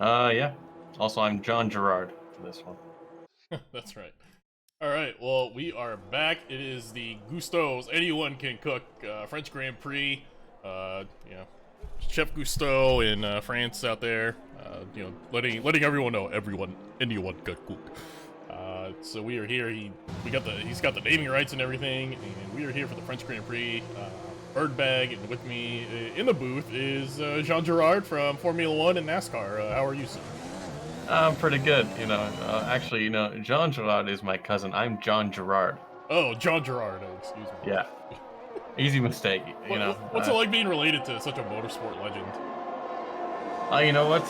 Yeah. Also, I'm John Gerard for this one. That's right. All right, well, we are back. It is the Gusteau's Anyone Can Cook French Grand Prix. You know, Chef Gusteau in France out there. Letting everyone know anyone can cook. So we are here. He's got the naming rights and everything, and we are here for the French Grand Prix. Bird bag, and with me in the booth is Jean Gerard from Formula One and NASCAR. How are you, sir? I'm pretty good. Actually, John Gerard is my cousin. I'm John Gerard. Oh, John Gerard. Excuse me. Yeah. Easy mistake. What's it like being related to such a motorsport legend? You know what?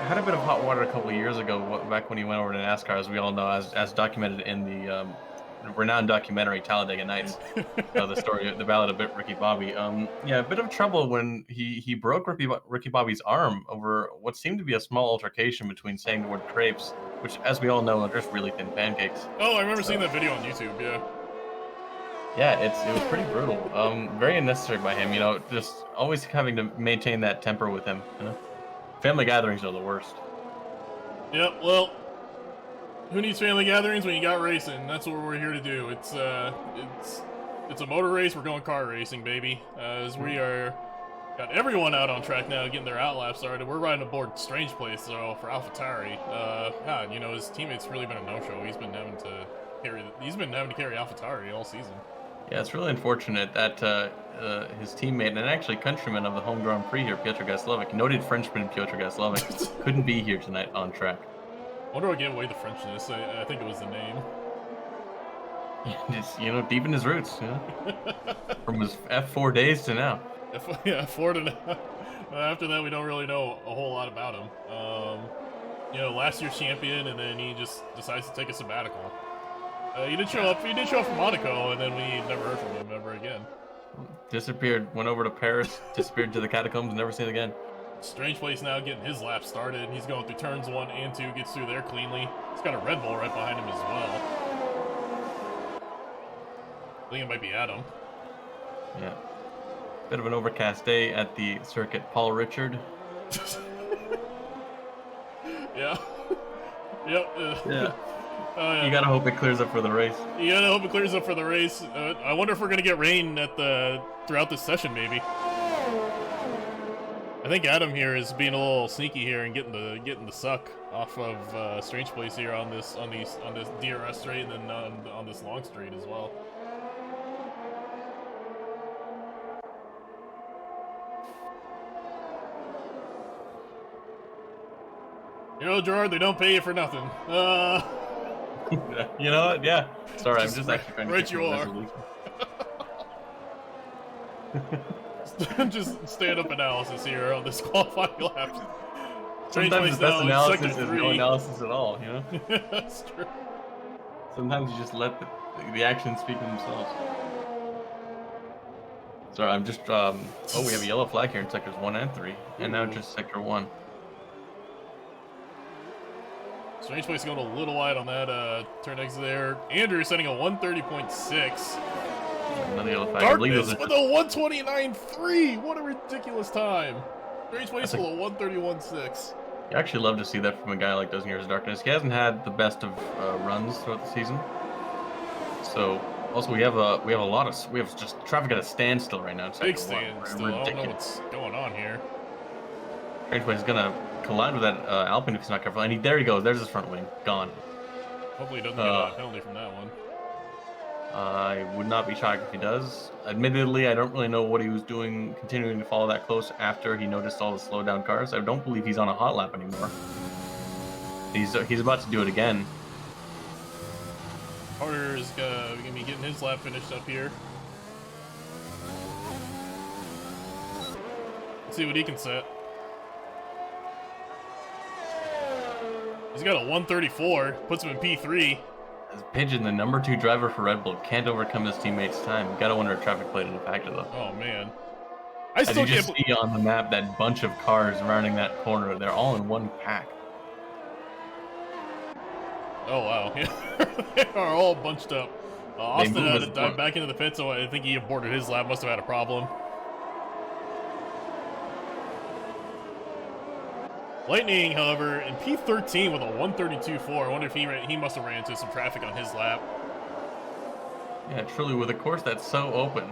Had a bit of hot water a couple of years ago, back when he went over to NASCAR, as we all know, as documented in the renowned documentary Talladega Nights, the story, the Ballad of Ricky Bobby. Yeah, a bit of trouble when he broke Ricky Bobby's arm over what seemed to be a small altercation between saying the word crepes, which, as we all know, are just really thin pancakes. Oh, I remember seeing that video on YouTube. Yeah. Yeah, it was pretty brutal. Very unnecessary by him. Just always having to maintain that temper with him. Family gatherings are the worst. Yep. Well, who needs family gatherings when you got racing? That's what we're here to do. It's a motor race. We're going car racing, baby. As we are got everyone out on track now, getting their outlap started. We're riding aboard Strange Place though for AlphaTauri. God, his teammate's really been a no-show. He's been having to carry AlphaTauri all season. Yeah, it's really unfortunate that his teammate and actually countryman of the home Grand Prix here, Piotr Gaslovic, noted Frenchman Piotr Gaslovic, couldn't be here tonight on track. I wonder what gave away the Frenchness. I think it was the name. Just, deep in his roots, from his F4 days to now. Yeah, F4 to now. After that, we don't really know a whole lot about him. Last year's champion, and then he just decides to take a sabbatical. He did show up from Monaco, and then we never heard from him ever again. Disappeared, went over to Paris, disappeared to the catacombs, never seen again. Strange Place now getting his lap started. He's going through turns 1 and 2, gets through there cleanly. He's got a Red Bull right behind him as well. I think it might be Adam. Yeah. Bit of an overcast day at the circuit. Paul Ricard. Yeah. Yep. Yeah. Yeah. You gotta hope it clears up for the race. You gotta hope it clears up for the race. I wonder if we're gonna get rain throughout this session, maybe. I think Adam here is being a little sneaky here and getting the suck off of Strange Place here on this DRS straight and then on this long straight as well. Gerard, they don't pay you for nothing. You know what? Yeah. Sorry, I'm just actually trying to right you are. Just stand-up analysis here on this qualifying lap. Sometimes the best analysis is no analysis at all, That's true. Sometimes you just let the actions speak for themselves. Sorry, I'm just, oh, we have a yellow flag here in sectors 1 and 3, and now just sector 1. Strange Place going a little wide on that turn exit there. Andrew setting a 130.6. Another yellow flag. Darkness with a 129.3. What a ridiculous time. Strange Place with a 131.6. You actually love to see that from a guy like Dozen Years of Darkness. He hasn't had the best of runs throughout the season. So also we have just traffic at a standstill right now. Big standstill. I don't know what's going on here. Strange Place is gonna collide with that Alpine if he's not careful. And there he goes. There's his front wing. Gone. Hopefully he doesn't get a penalty from that one. I would not be shocked if he does. Admittedly, I don't really know what he was doing, continuing to follow that close after he noticed all the slowed down cars. I don't believe he's on a hot lap anymore. He's about to do it again. Carter is gonna be getting his lap finished up here. Let's see what he can set. He's got a 134, puts him in P3. As Pigeon, the number 2 driver for Red Bull, can't overcome his teammate's time. Gotta wonder if traffic played in a factor, though. Oh, man. I still can't see on the map that bunch of cars rounding that corner. They're all in one pack. Oh, wow. They are all bunched up. Austin had to dive back into the pit, so I think he aborted his lap. Must have had a problem. Lightning, however, in P13 with a 132.4. I wonder if he must have ran into some traffic on his lap. Yeah, truly, with a course that's so open,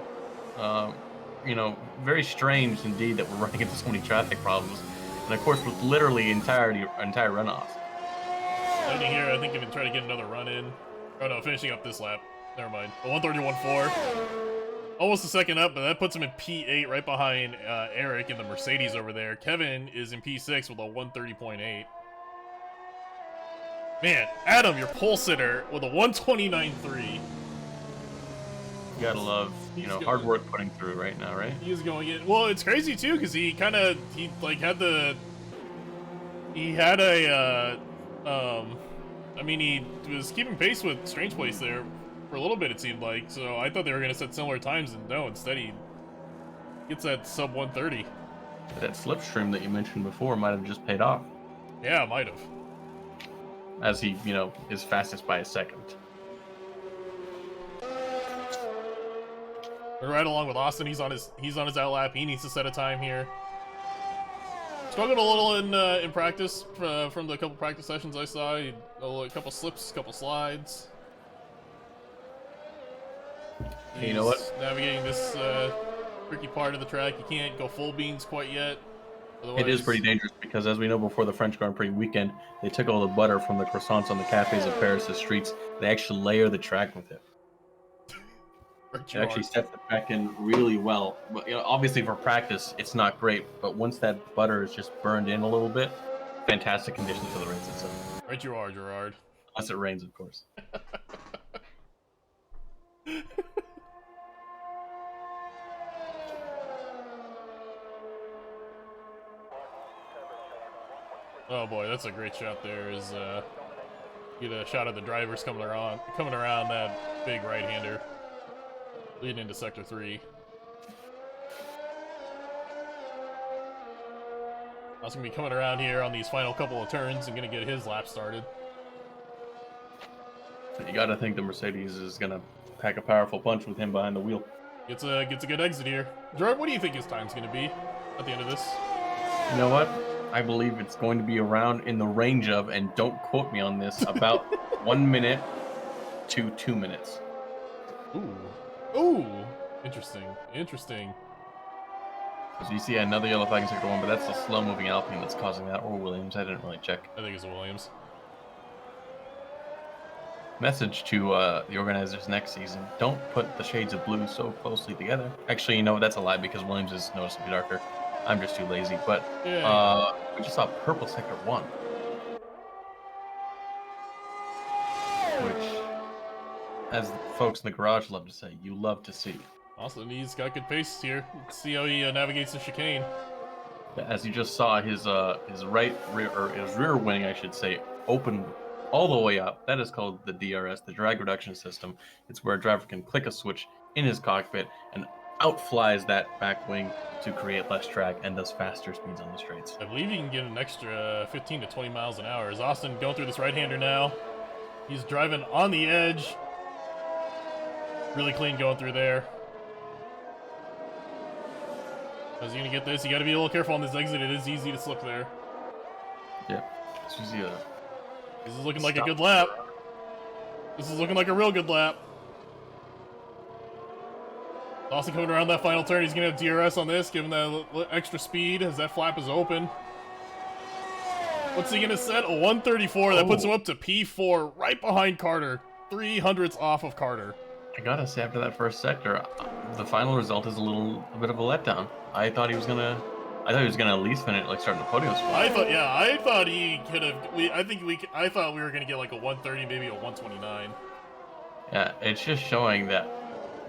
you know, very strange indeed that we're running into so many traffic problems, and of course with literally entire runoffs. Lightning here, I think, even try to get another run in. Oh no, finishing up this lap. Never mind. A 131.4. Almost a second up, but that puts him in P8 right behind Eric in the Mercedes over there. Kevin is in P6 with a 130.8. Man, Adam, your pole sitter with a 129.3. You gotta love, you know, hard work putting through right now, right? He is going in. Well, it's crazy too, because he had a, I mean, he was keeping pace with Strange Place there for a little bit, it seemed like. So I thought they were going to set similar times, and no, instead he gets that sub 130. That slipstream that you mentioned before might have just paid off. Yeah, might have. As he, you know, is fastest by a second. We're right along with Austin. He's on his outlap. He needs to set a time here. Struggled a little in practice from the couple practice sessions I saw. A couple slips, a couple slides. You know what? Navigating this tricky part of the track. You can't go full beans quite yet. Otherwise... It is pretty dangerous because, as we know, before the French Grand Prix weekend, they took all the butter from the croissants on the cafes of Paris' streets. They actually layer the track with it. It actually sets the track in really well. But, you know, obviously for practice, it's not great. But once that butter is just burned in a little bit, fantastic conditions for the race itself. Right you are, Gerard. Unless it rains, of course. Oh boy, that's a great shot there. Is get a shot of the drivers coming around that big right-hander leading into sector 3. That's gonna be coming around here on these final couple of turns and gonna get his lap started. You gotta think the Mercedes is gonna pack a powerful punch with him behind the wheel. Gets a good exit here. Gerard, what do you think his time's gonna be at the end of this? You know what? I believe it's going to be around in the range of, and don't quote me on this, about 1 minute to 2 minutes. Ooh, interesting. So you see another yellow flag in sector 1, but that's the slow-moving Alpine that's causing that, or Williams. I didn't really check. I think it's Williams. Message to the organizers next season: don't put the shades of blue so closely together. Actually, you know, that's a lie because Williams is noticeably darker. I'm just too lazy. But we just saw purple sector 1, which, as the folks in the garage love to say, you love to see. Austin, he's got good pace here. Let's see how he navigates the chicane. As you just saw, his rear wing, I should say, open all the way up. That is called the DRS, the drag reduction system. It's where a driver can click a switch in his cockpit and outflies that back wing to create less drag and thus faster speeds on the straights. I believe he can get an extra 15 to 20 miles an hour. Is Austin going through this right-hander now? He's driving on the edge. Really clean going through there. How's he gonna get this? You gotta be a little careful on this exit. It is easy to slip there. Yeah. It's easy to... This is looking like a good lap. This is looking like a real good lap. Austin coming around that final turn. He's gonna have DRS on this, giving that extra speed as that flap is open. What's he gonna set? A 134. That puts him up to P4, right behind Carter. 300ths off of Carter. I gotta say, after that first sector, the final result is a bit of a letdown. I thought he was gonna at least finish, like, starting the podium spot. I thought he could have. I thought we were gonna get like a 130, maybe a 129. Yeah, it's just showing that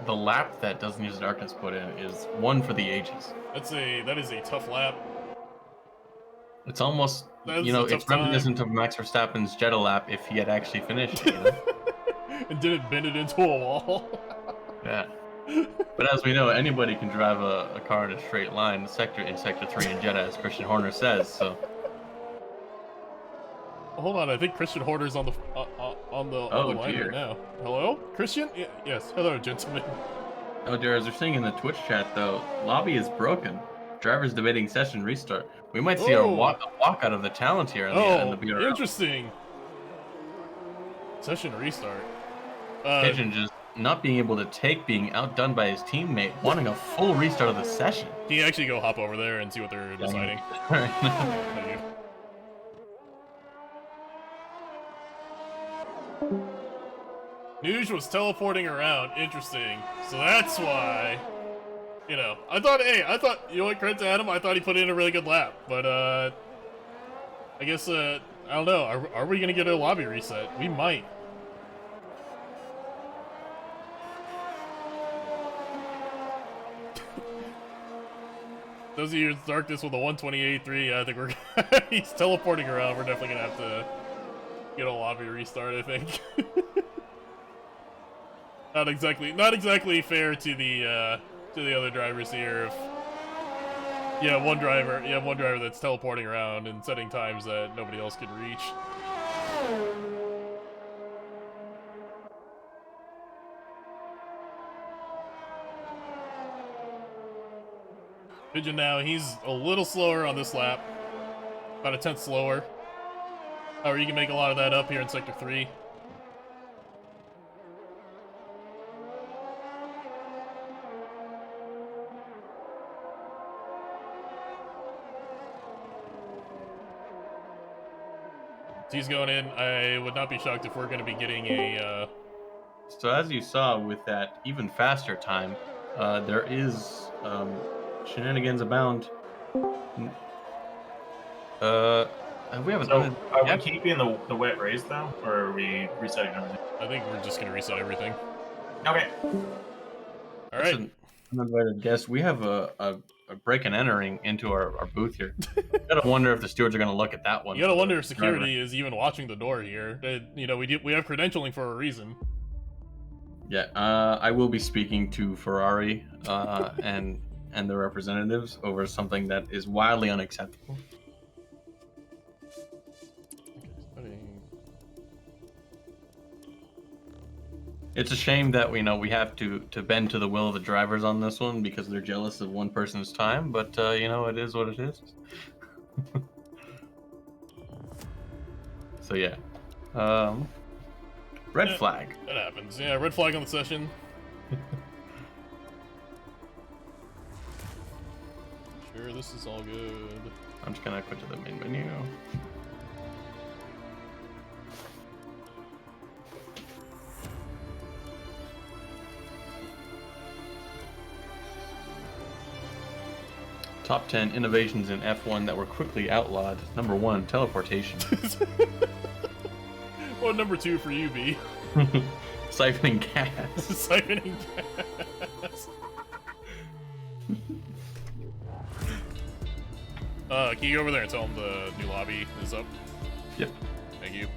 the lap that Doesn't Use Darkness put in is one for the ages. That is a tough lap. It's almost, you know, it's reminiscent of Max Verstappen's Jetta lap if he had actually finished it, you know? And didn't bend it into a wall. Yeah. But as we know, anybody can drive a car in a straight line in sector 3 in Jetta, as Christian Horner says, so... Hold on, I think Christian Horner's on the line right now. Hello? Christian? Yes. Hello, gentlemen. Oh dear, as we're seeing in the Twitch chat, though, lobby is broken. Drivers debating session restart. We might see a walk out of the talent here in the BRL. Interesting. Session restart. Pigeon just not being able to take being outdone by his teammate, wanting a full restart of the session. Can you actually go hop over there and see what they're deciding? Thank you. Nuge was teleporting around. Interesting. So that's why. You know, I thought, you know what, credit to Adam, I thought he put in a really good lap, but, I guess, I don't know, are we gonna get a lobby reset? We might. Those of you in darkness with a 128.3, I think we're, he's teleporting around, we're definitely gonna have to get a lobby restart, I think. Not exactly fair to the other drivers here. If you have one driver that's teleporting around and setting times that nobody else can reach. Pigeon now, he's a little slower on this lap. About a tenth slower. However, you can make a lot of that up here in Sector 3. He's going in. I would not be shocked if we're going to be getting a... So as you saw with that even faster time, there is shenanigans abound. We have so are we keeping the wet race though, or are we resetting everything? I think we're just going to reset everything. Okay. All right. An uninvited guest. We have a break and entering into our booth here. Gotta wonder if the stewards are gonna look at that one. You gotta wonder if security is even watching the door here. You know, we have credentialing for a reason. Yeah, I will be speaking to Ferrari and the representatives over something that is wildly unacceptable. It's a shame that we have to bend to the will of the drivers on this one because they're jealous of one person's time, but you know, it is what it is. So yeah, red flag. That happens. Yeah, red flag on the session. Sure, this is all good. I'm just gonna quit to the main menu. Top 10 innovations in F1 that were quickly outlawed. Number 1, teleportation. What number 2 for you, B? Siphoning gas. Siphoning gas. Can you go over there and tell them the new lobby is up? Yep. Thank you.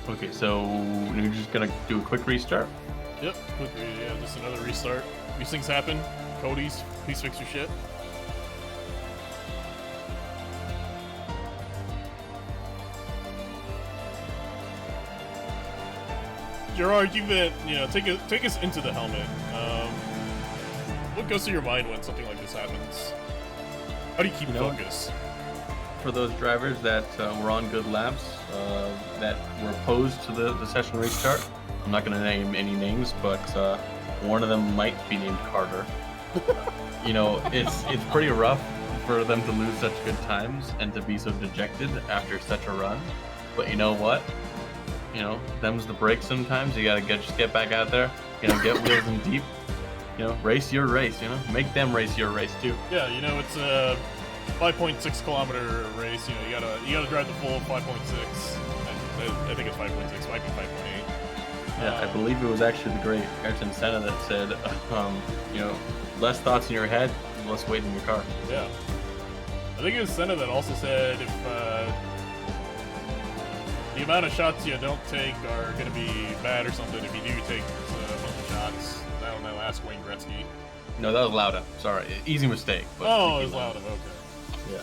Okay, so you're just gonna do a quick restart? Yep, yeah, just another restart. These things happen. Cody's, please fix your shit. Gerard, you've been, take us into the helmet. What goes through your mind when something like this happens? How do you keep focus? For those drivers that were on good laps, that were opposed to the session restart, I'm not going to name any names, but one of them might be named Carter. You know, it's pretty rough for them to lose such good times and to be so dejected after such a run. But you know what? You know, them's the breaks sometimes. You gotta just get back out there, get wheels in deep. Race your race, make them race your race too. Yeah, it's a 5.6 kilometer race. You gotta drive the full 5.6. I think it's 5.6, might be 5.8. Yeah, I believe it was actually the great Ayrton Senna that said, less thoughts in your head, less weight in your car. Yeah. I think it was Senna that also said if the amount of shots you don't take are going to be bad or something if you do take a bunch of shots. I don't know, ask Wayne Gretzky. No, that was Lauda. Sorry, easy mistake. But oh, it was Lauda, okay. Yeah.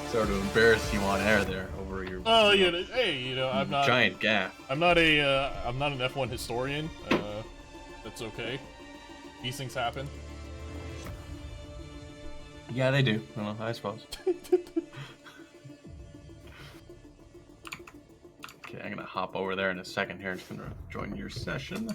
Sort of embarrass you on air there over your. Oh, yeah, hey, you know, I'm not giant gap. I'm not an F1 historian. That's okay. These things happen. Yeah, they do. Well, I suppose. Okay, I'm gonna hop over there in a second here. I'm just gonna join your session.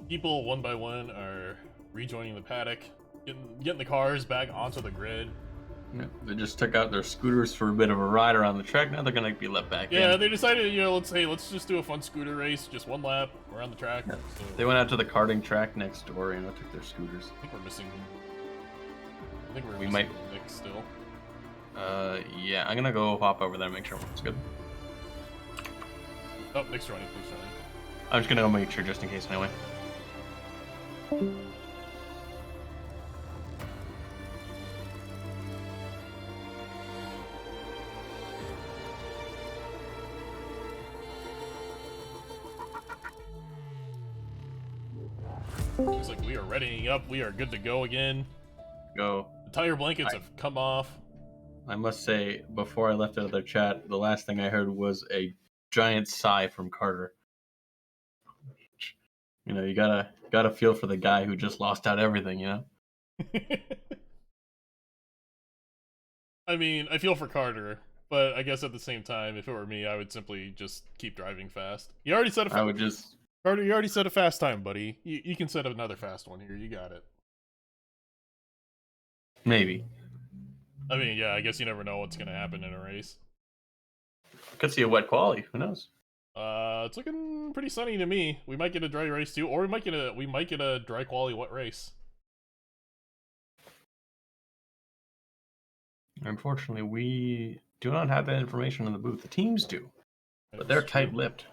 People one by one are rejoining the paddock, getting the cars back onto the grid. Yeah, they just took out their scooters for a bit of a ride around the track. Now they're gonna be let back in. Yeah, they decided, you know, let's just do a fun scooter race, just one lap around the track. Yeah. So, They went out to the karting track next door, you know, took their scooters. I think we're missing. We missing might. Nick still. Yeah, I'm gonna go hop over there and make sure everyone's good. Oh, Nick's running. I'm just gonna go make sure just in case anyway. Looks like we are readying up. We are good to go again. Go. The tire blankets have come off. I must say, before I left out of their chat, the last thing I heard was a giant sigh from Carter. You know, you gotta feel for the guy who just lost out everything, you know? I mean, I feel for Carter, but I guess at the same time, if it were me, I would simply just keep driving fast. You already said I would just... Carter, you already set a fast time, buddy. You can set another fast one here. You got it. Maybe. I mean, yeah, I guess you never know what's going to happen in a race. Could see a wet quali. Who knows? It's looking pretty sunny to me. We might get a dry race too, or we might get a dry quali wet race. Unfortunately, we do not have that information in the booth. The teams do, but they're tight-lipped.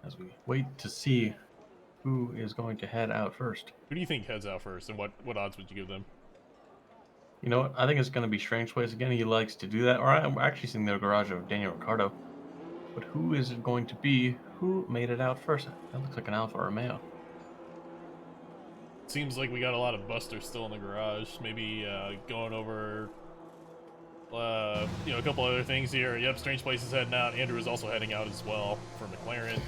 As we wait to see who is going to head out first. Who do you think heads out first, and what odds would you give them? You know what? I think it's going to be Strange Place again. He likes to do that. Or I'm actually seeing the garage of Daniel Ricciardo. But who is it going to be? Who made it out first? That looks like an Alfa Romeo. Seems like we got a lot of busters still in the garage. Maybe going over, you know, a couple other things here. Yep, Strange Place is heading out. Andrew is also heading out as well for McLaren.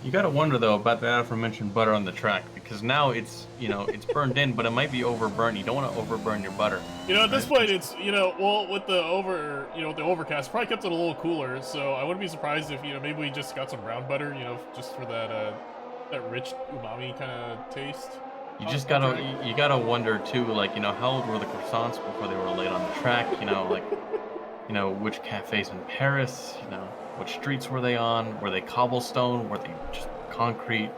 You gotta wonder though about that aforementioned butter on the track, because now it's, you know, it's burned in, but it might be overburned. You don't want to overburn your butter. You know, at this point, it's, you know, well, with the overcast, probably kept it a little cooler. So I wouldn't be surprised if, you know, maybe we just got some brown butter, you know, just for that rich umami kind of taste. You just gotta wonder too, like, you know, how old were the croissants before they were laid on the track? You know, like, you know, which cafes in Paris? You know, which streets were they on? Were they cobblestone? Were they just concrete?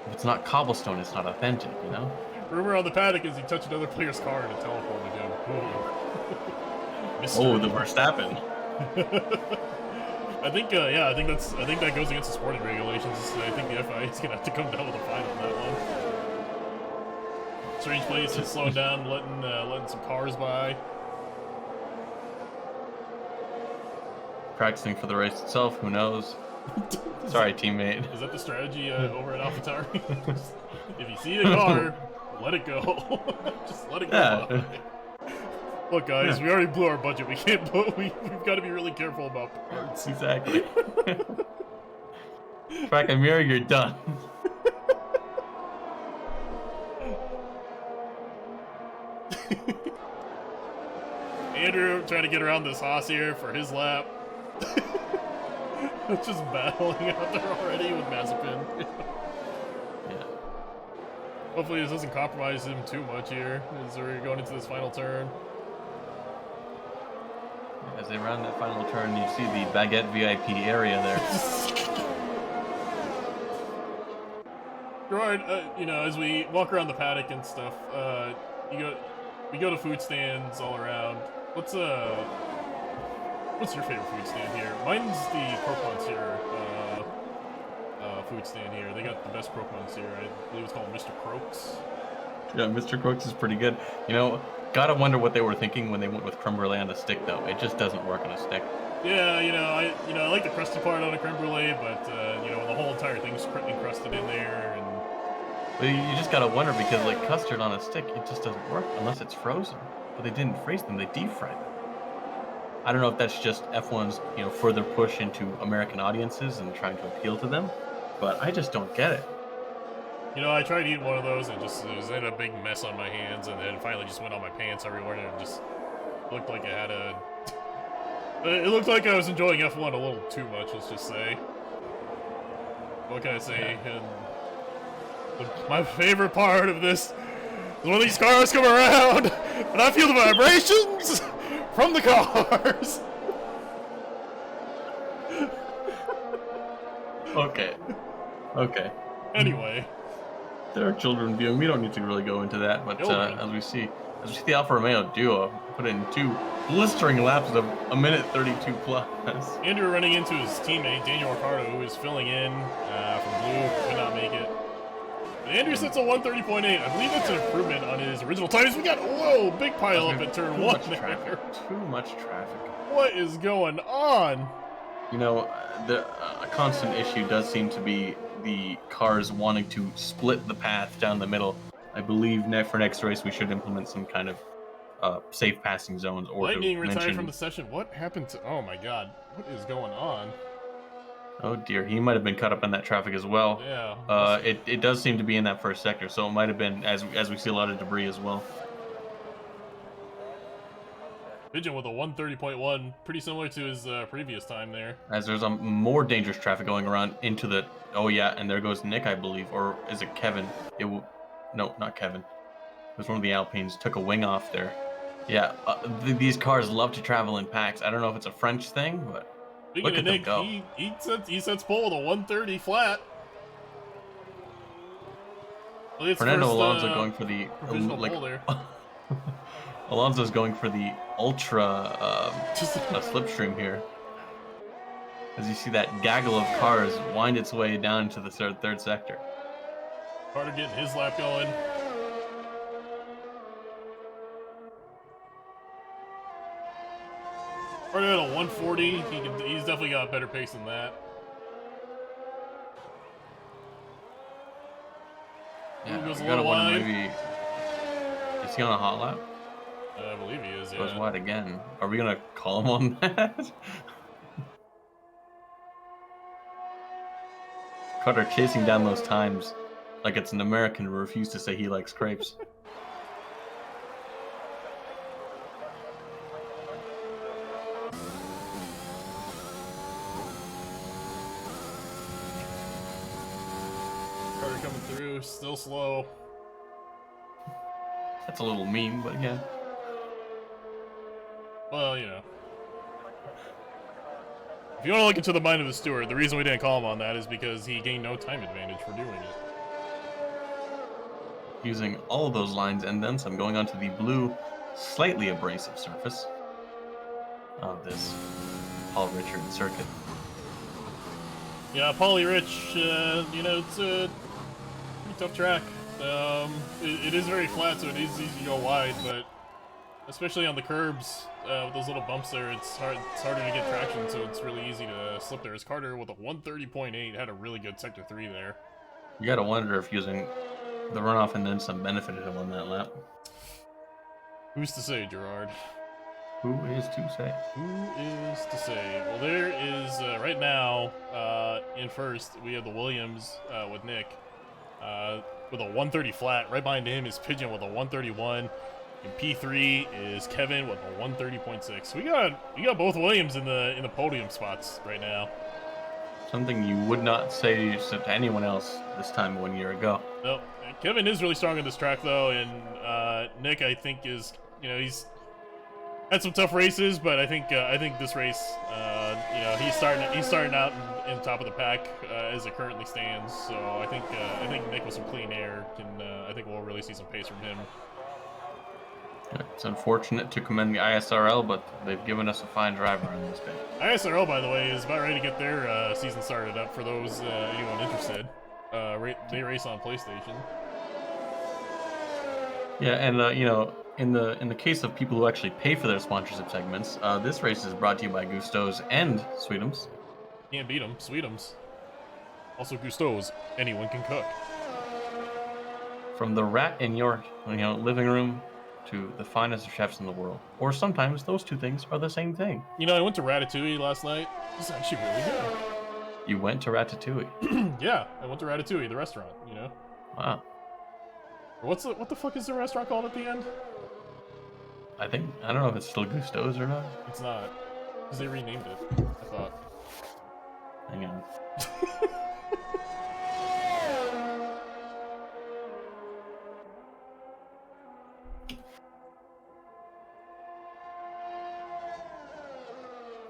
If it's not cobblestone, it's not authentic, you know? Rumor on the paddock is he touched another player's car and it teleported him. Oh, the Verstappen. I think that goes against the sporting regulations. I think the FIA is gonna have to come down with a fine on that one. Strange Place is slowing down, letting some cars by. Practicing for the race itself, who knows? Sorry, teammate. Is that the strategy over at AlphaTauri? If you see the car, let it go. Just let it go. Yeah. Look, guys, we already blew our budget. We can't. We've got to be really careful about parts. Exactly. Crack a mirror, you're done. Andrew trying to get around this Haas here for his lap. Just battling out there already with Mazepin. Yeah. Hopefully this doesn't compromise him too much here as we're going into this final turn. As they round that final turn, you see the Baguette VIP area there. Gerard, you know, as we walk around the paddock and stuff, we go to food stands all around. What's your favorite food stand here? Mine's the Croquants here. Food stand here. They got the best Croquants here. I believe it's called Mr. Croaks. Yeah, Mr. Crooks is pretty good. You know, gotta wonder what they were thinking when they went with creme brulee on a stick, though. It just doesn't work on a stick. Yeah, I like the crusty part on a creme brulee, but the whole entire thing's encrusted in there, and But you just gotta wonder because, like, custard on a stick, it just doesn't work unless it's frozen. But they didn't freeze them; they deep fried them. I don't know if that's just F1's, further push into American audiences and trying to appeal to them, but I just don't get it. I tried eating one of those and it was in a big mess on my hands, and then finally just went on my pants everywhere, and it just looked like it had a. It looked like I was enjoying F1 a little too much. Let's just say. What can I say? And my favorite part of this is when these cars come around and I feel the vibrations from the cars. Okay. Anyway. There are children viewing. We don't need to really go into that, but as we see the Alfa Romeo duo put in 2 blistering laps of 1:32 plus. Andrew running into his teammate Daniel Ricciardo, who is filling in from Blue, could not make it. But Andrew sits a 1:30.8. I believe that's an improvement on his original times. We got big pile up at turn 1 there. Too much traffic. What is going on? A constant issue does seem to be the cars wanting to split the path down the middle. I believe for next race we should implement some kind of safe passing zones. Or Lightning retired from the session. What happened to? Oh my God! What is going on? Oh dear, he might have been caught up in that traffic as well. Yeah. It does seem to be in that first sector, so it might have been as we see a lot of debris as well. Pigeon with a 1:30.1, pretty similar to his previous time there. As there's more dangerous traffic going around into the. Oh yeah, and there goes Nick, I believe, or is it Kevin? No, not Kevin. It was one of the Alpines. Took a wing off there. Yeah, these cars love to travel in packs. I don't know if it's a French thing, but Speaking look of at Nick, them go. he sets pole with a 1:30 flat. Fernando Alonso going for the pole there. Alonso's going for the ultra slipstream here. As you see that gaggle of cars wind its way down into the third sector. Carter getting his lap going. Carter at a 140. He's definitely got a better pace than that. Yeah, goes a gotta little wonder wide. maybe. Is he on a hot lap? I believe he is, yeah. Goes wide again. Are we gonna call him on that? Carter chasing down those times like it's an American who refused to say he likes crepes. Carter coming through, still slow. That's a little mean, but yeah. Well, If you want to look into the mind of the steward, the reason we didn't call him on that is because he gained no time advantage for doing it. Using all of those lines and then some, going onto the blue, slightly abrasive surface of this Paul Ricard circuit. Yeah, Paulie Rich, it's a pretty tough track. It is very flat, so it is easy to go wide, but especially on the curbs, with those little bumps there, it's harder to get traction, so it's really easy to slip there. As Carter with a 1:30.8 had a really good sector 3 there. You gotta wonder if using the runoff and then some benefited him on that lap. Who's to say, Gerard? Who is to say? Who is to say? Well, there is, right now, in first, we have the Williams with Nick with a 1:30 flat. Right behind him is Pigeon with a 1:31. And P3 is Kevin with a 1:30.6. We got both Williams in the podium spots right now. Something you would not say to anyone else this time 1 year ago. Nope. Kevin is really strong on this track though, and Nick I think is he's had some tough races, but I think this race he's starting out in top of the pack as it currently stands. So I think Nick with some clean air can I think we'll really see some pace from him. It's unfortunate to commend the ISRL, but they've given us a fine driver on this day. ISRL, by the way, is about ready to get their season started up for those anyone interested. They race on PlayStation. Yeah, and in the case of people who actually pay for their sponsorship segments, this race is brought to you by Gusteau's and Sweetums. Can't beat them, Sweetums. Also Gusteau's. Anyone can cook. From the rat in your living room to the finest of chefs in the world, or sometimes those two things are the same thing. You know, I went to Ratatouille last night. It's actually really good. You went to Ratatouille. Yeah, I went to Ratatouille, the restaurant. You know. Wow. What the fuck is the restaurant called at the end? I don't know if it's still Gusteau's or not. It's not, because they renamed it. I thought. Hang on.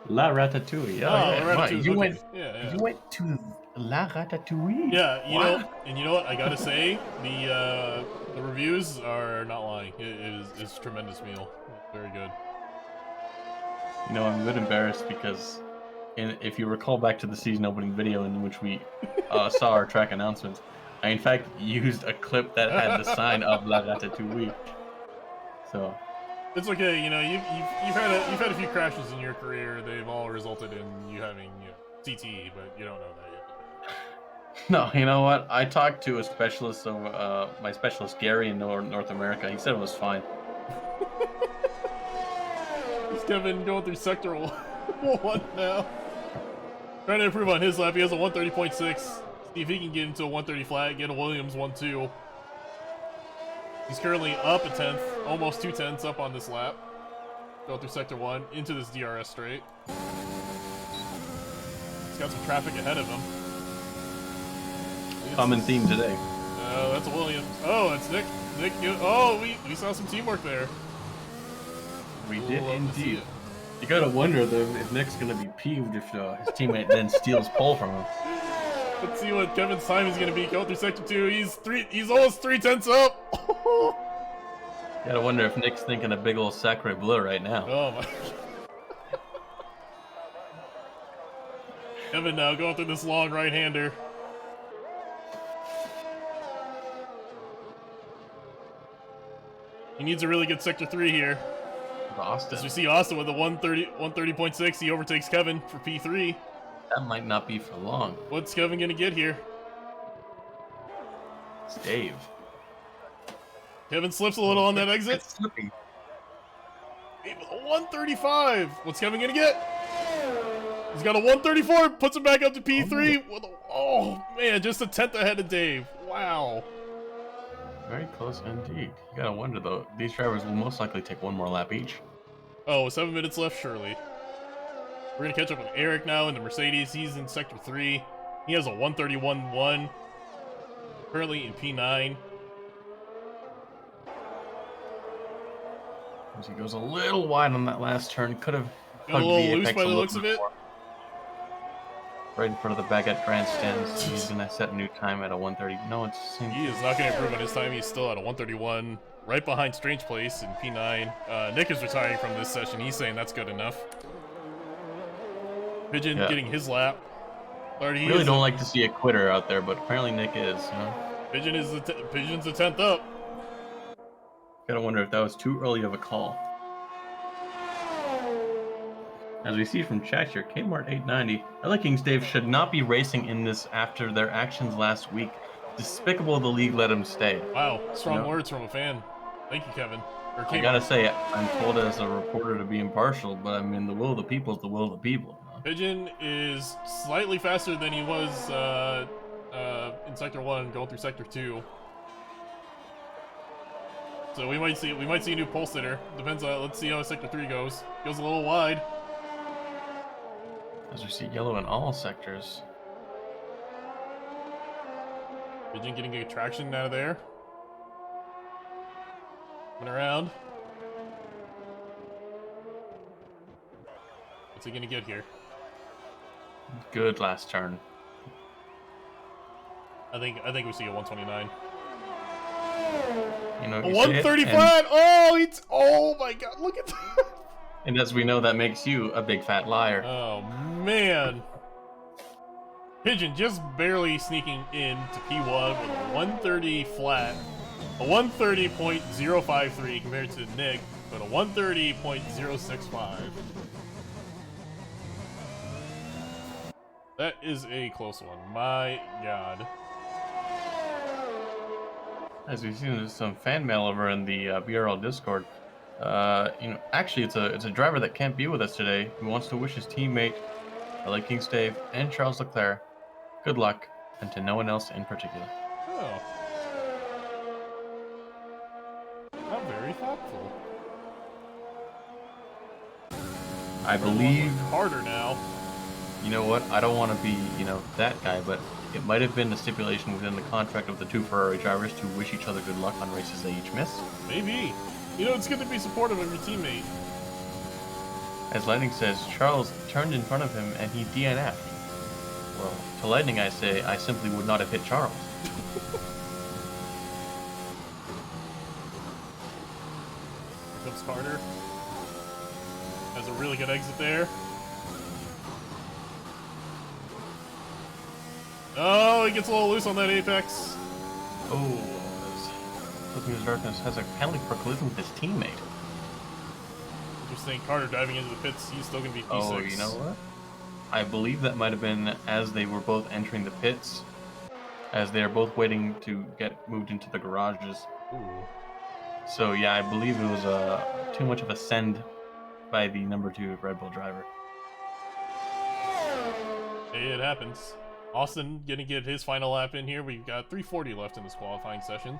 La Ratatouille. Oh, yeah. Ratatouille. You Okay. went. Yeah. You went to La Ratatouille. Yeah, you know what? I gotta say, the reviews are not lying. It's a tremendous meal. It's very good. You know, I'm a bit embarrassed because, if you recall back to the season opening video in which we saw our track announcements, I in fact used a clip that had the sign of La Ratatouille. So. It's okay, you know, you've had a few crashes in your career. They've all resulted in you having CTE, but you don't know that yet. No, you know what? I talked to a specialist of my specialist Gary in North America. He said it was fine. He's Kevin going through sector 1 now. Trying to improve on his lap. He has a 130.6. See if he can get into a 130 flat, get a Williams 1-2. He's currently up a tenth, almost 2/10 up on this lap. Going through sector 1 into this DRS straight. He's got some traffic ahead of him. Common theme today. That's a Williams. Oh, that's Nick. Oh, we saw some teamwork there. We did indeed. You gotta wonder though if Nick's gonna be peeved if his teammate then steals pole from him. Let's see what Kevin's time is gonna be. Going through sector 2. He's almost 3/10 up. You gotta wonder if Nick's thinking a big old Sacre Bleu right now. Oh my. Kevin now going through this long right-hander. He needs a really good sector 3 here. Austin. As we see Austin with a 130.6, he overtakes Kevin for P3. That might not be for long. What's Kevin gonna get here? It's Dave. Kevin slips a little on that exit. It's slipping. Dave with a 135. What's Kevin gonna get? He's got a 134. Puts him back up to P3. Oh man, just a tenth ahead of Dave. Wow. Very close indeed. You gotta wonder though, these drivers will most likely take one more lap each. Oh, 7 minutes left, surely. We're gonna catch up with Eric now in the Mercedes. He's in sector 3. He has a 131.1. Currently in P9. As he goes a little wide on that last turn, could have Got a little loose by the looks of it. Right in front of the Baguette grandstands. He's gonna set a new time at a 130. No, it's the same. He is not gonna improve on his time. He's still at a 131. Right behind Strange Place in P9. Nick is retiring from this session. He's saying that's good enough. Pigeon getting his lap. Already really don't like to see a quitter out there, but apparently Nick is. Pigeon's a 10th up. Gotta wonder if that was too early of a call. As we see from chat here, Kmart 890, LA Kings Dave should not be racing in this after their actions last week. Despicable the league let him stay. Wow, strong words from a fan. Thank you, Kevin. I gotta say, I'm told as a reporter to be impartial, but I mean, the will of the people is the will of the people. Pigeon is slightly faster than he was in Sector 1, going through Sector 2. So we might see a new pole sitter. Depends on, let's see how Sector 3 goes. Goes a little wide. As we see yellow in all sectors. Pigeon getting good traction out of there. Coming around. What's he gonna get here? Good last turn. I think we see a 129. You know, A you say it, 130 flat. Oh, it's. Oh my God! Look at that. and as we know, that makes you a big fat liar. Oh man. Pigeon just barely sneaking in to P1 with a 130 flat, a 130.053 compared to Nick, but a 130.065. That is a close one. My God. As we've seen, there's some fan mail over in the BRL Discord. Actually, it's a driver that can't be with us today who wants to wish his teammate, like King Stave and Charles Leclerc, good luck, and to no one else in particular. Oh. How very thoughtful. I believe. Harder now. You know what? I don't want to be, that guy, but it might have been a stipulation within the contract of the two Ferrari drivers to wish each other good luck on races they each miss. Maybe. You know, it's good to be supportive of your teammate. As Lightning says, Charles turned in front of him and he DNF'd. Well, to Lightning I say, I simply would not have hit Charles. Here comes Carter. Has a really good exit there. Oh, he gets a little loose on that apex. Oh, Looking at Darkness has a penalty for collision with his teammate. Interesting. Carter diving into the pits. He's still going to be P6. Oh, you know what? I believe that might have been as they were both entering the pits, as they are both waiting to get moved into the garages. Ooh. So yeah, I believe it was too much of a send by the number 2 Red Bull driver. Hey, it happens. Austin gonna get his final lap in here. We've got 3:40 left in this qualifying session.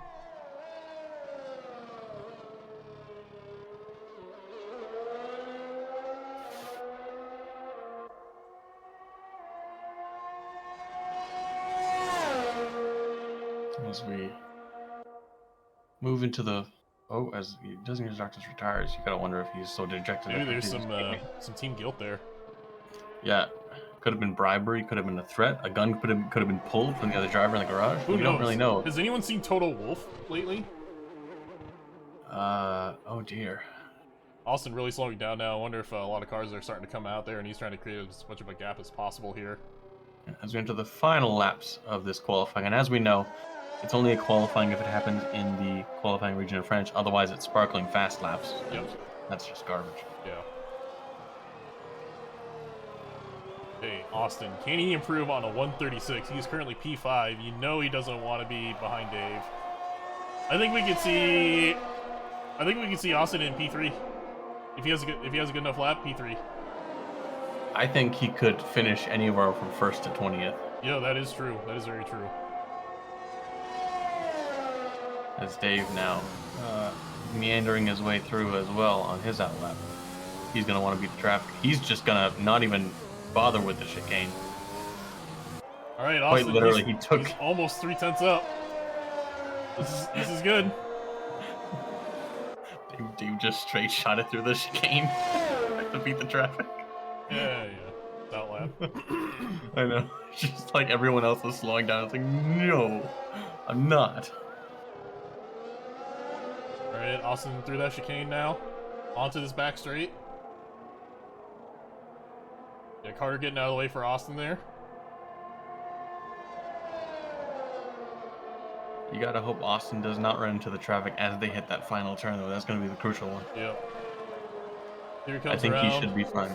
As we move into the as the Designated Darkness retires, you gotta wonder if he's so dejected. Maybe there's some team guilt there. Yeah, could have been bribery, could have been a threat. A gun could have been pulled from the other driver in the garage. Who We knows? don't really know. Has anyone seen Total Wolf lately? Oh dear. Austin really slowing down now. I wonder if a lot of cars are starting to come out there, and he's trying to create as much of a gap as possible here. As we enter the final laps of this qualifying, and as we know, it's only a qualifying if it happens in the qualifying region of French. Otherwise, it's sparkling fast laps. Yep. That's just garbage. Yeah. Hey, Austin, can he improve on a 136? He's currently P5. You know he doesn't want to be behind Dave. I think we can see Austin in P3 if he has a good enough lap. P3. I think he could finish anywhere from 1st to 20th. Yeah, that is true. That is very true. As Dave now meandering his way through as well on his outlap. He's going to want to beat the traffic. He's just going to not even bother with the chicane. All right, Austin. Quite literally, he took he's almost 3/10 up. This is good. Dave just straight shot it through the chicane to beat the traffic. Yeah. Outlap. I know. Just like everyone else was slowing down. It's like, no, I'm not. Alright, Austin through that chicane now. Onto this back straight. Yeah, Carter getting out of the way for Austin there. You gotta hope Austin does not run into the traffic as they hit that final turn, though. That's gonna be the crucial one. Yep. Here he comes I think around. he should be fine.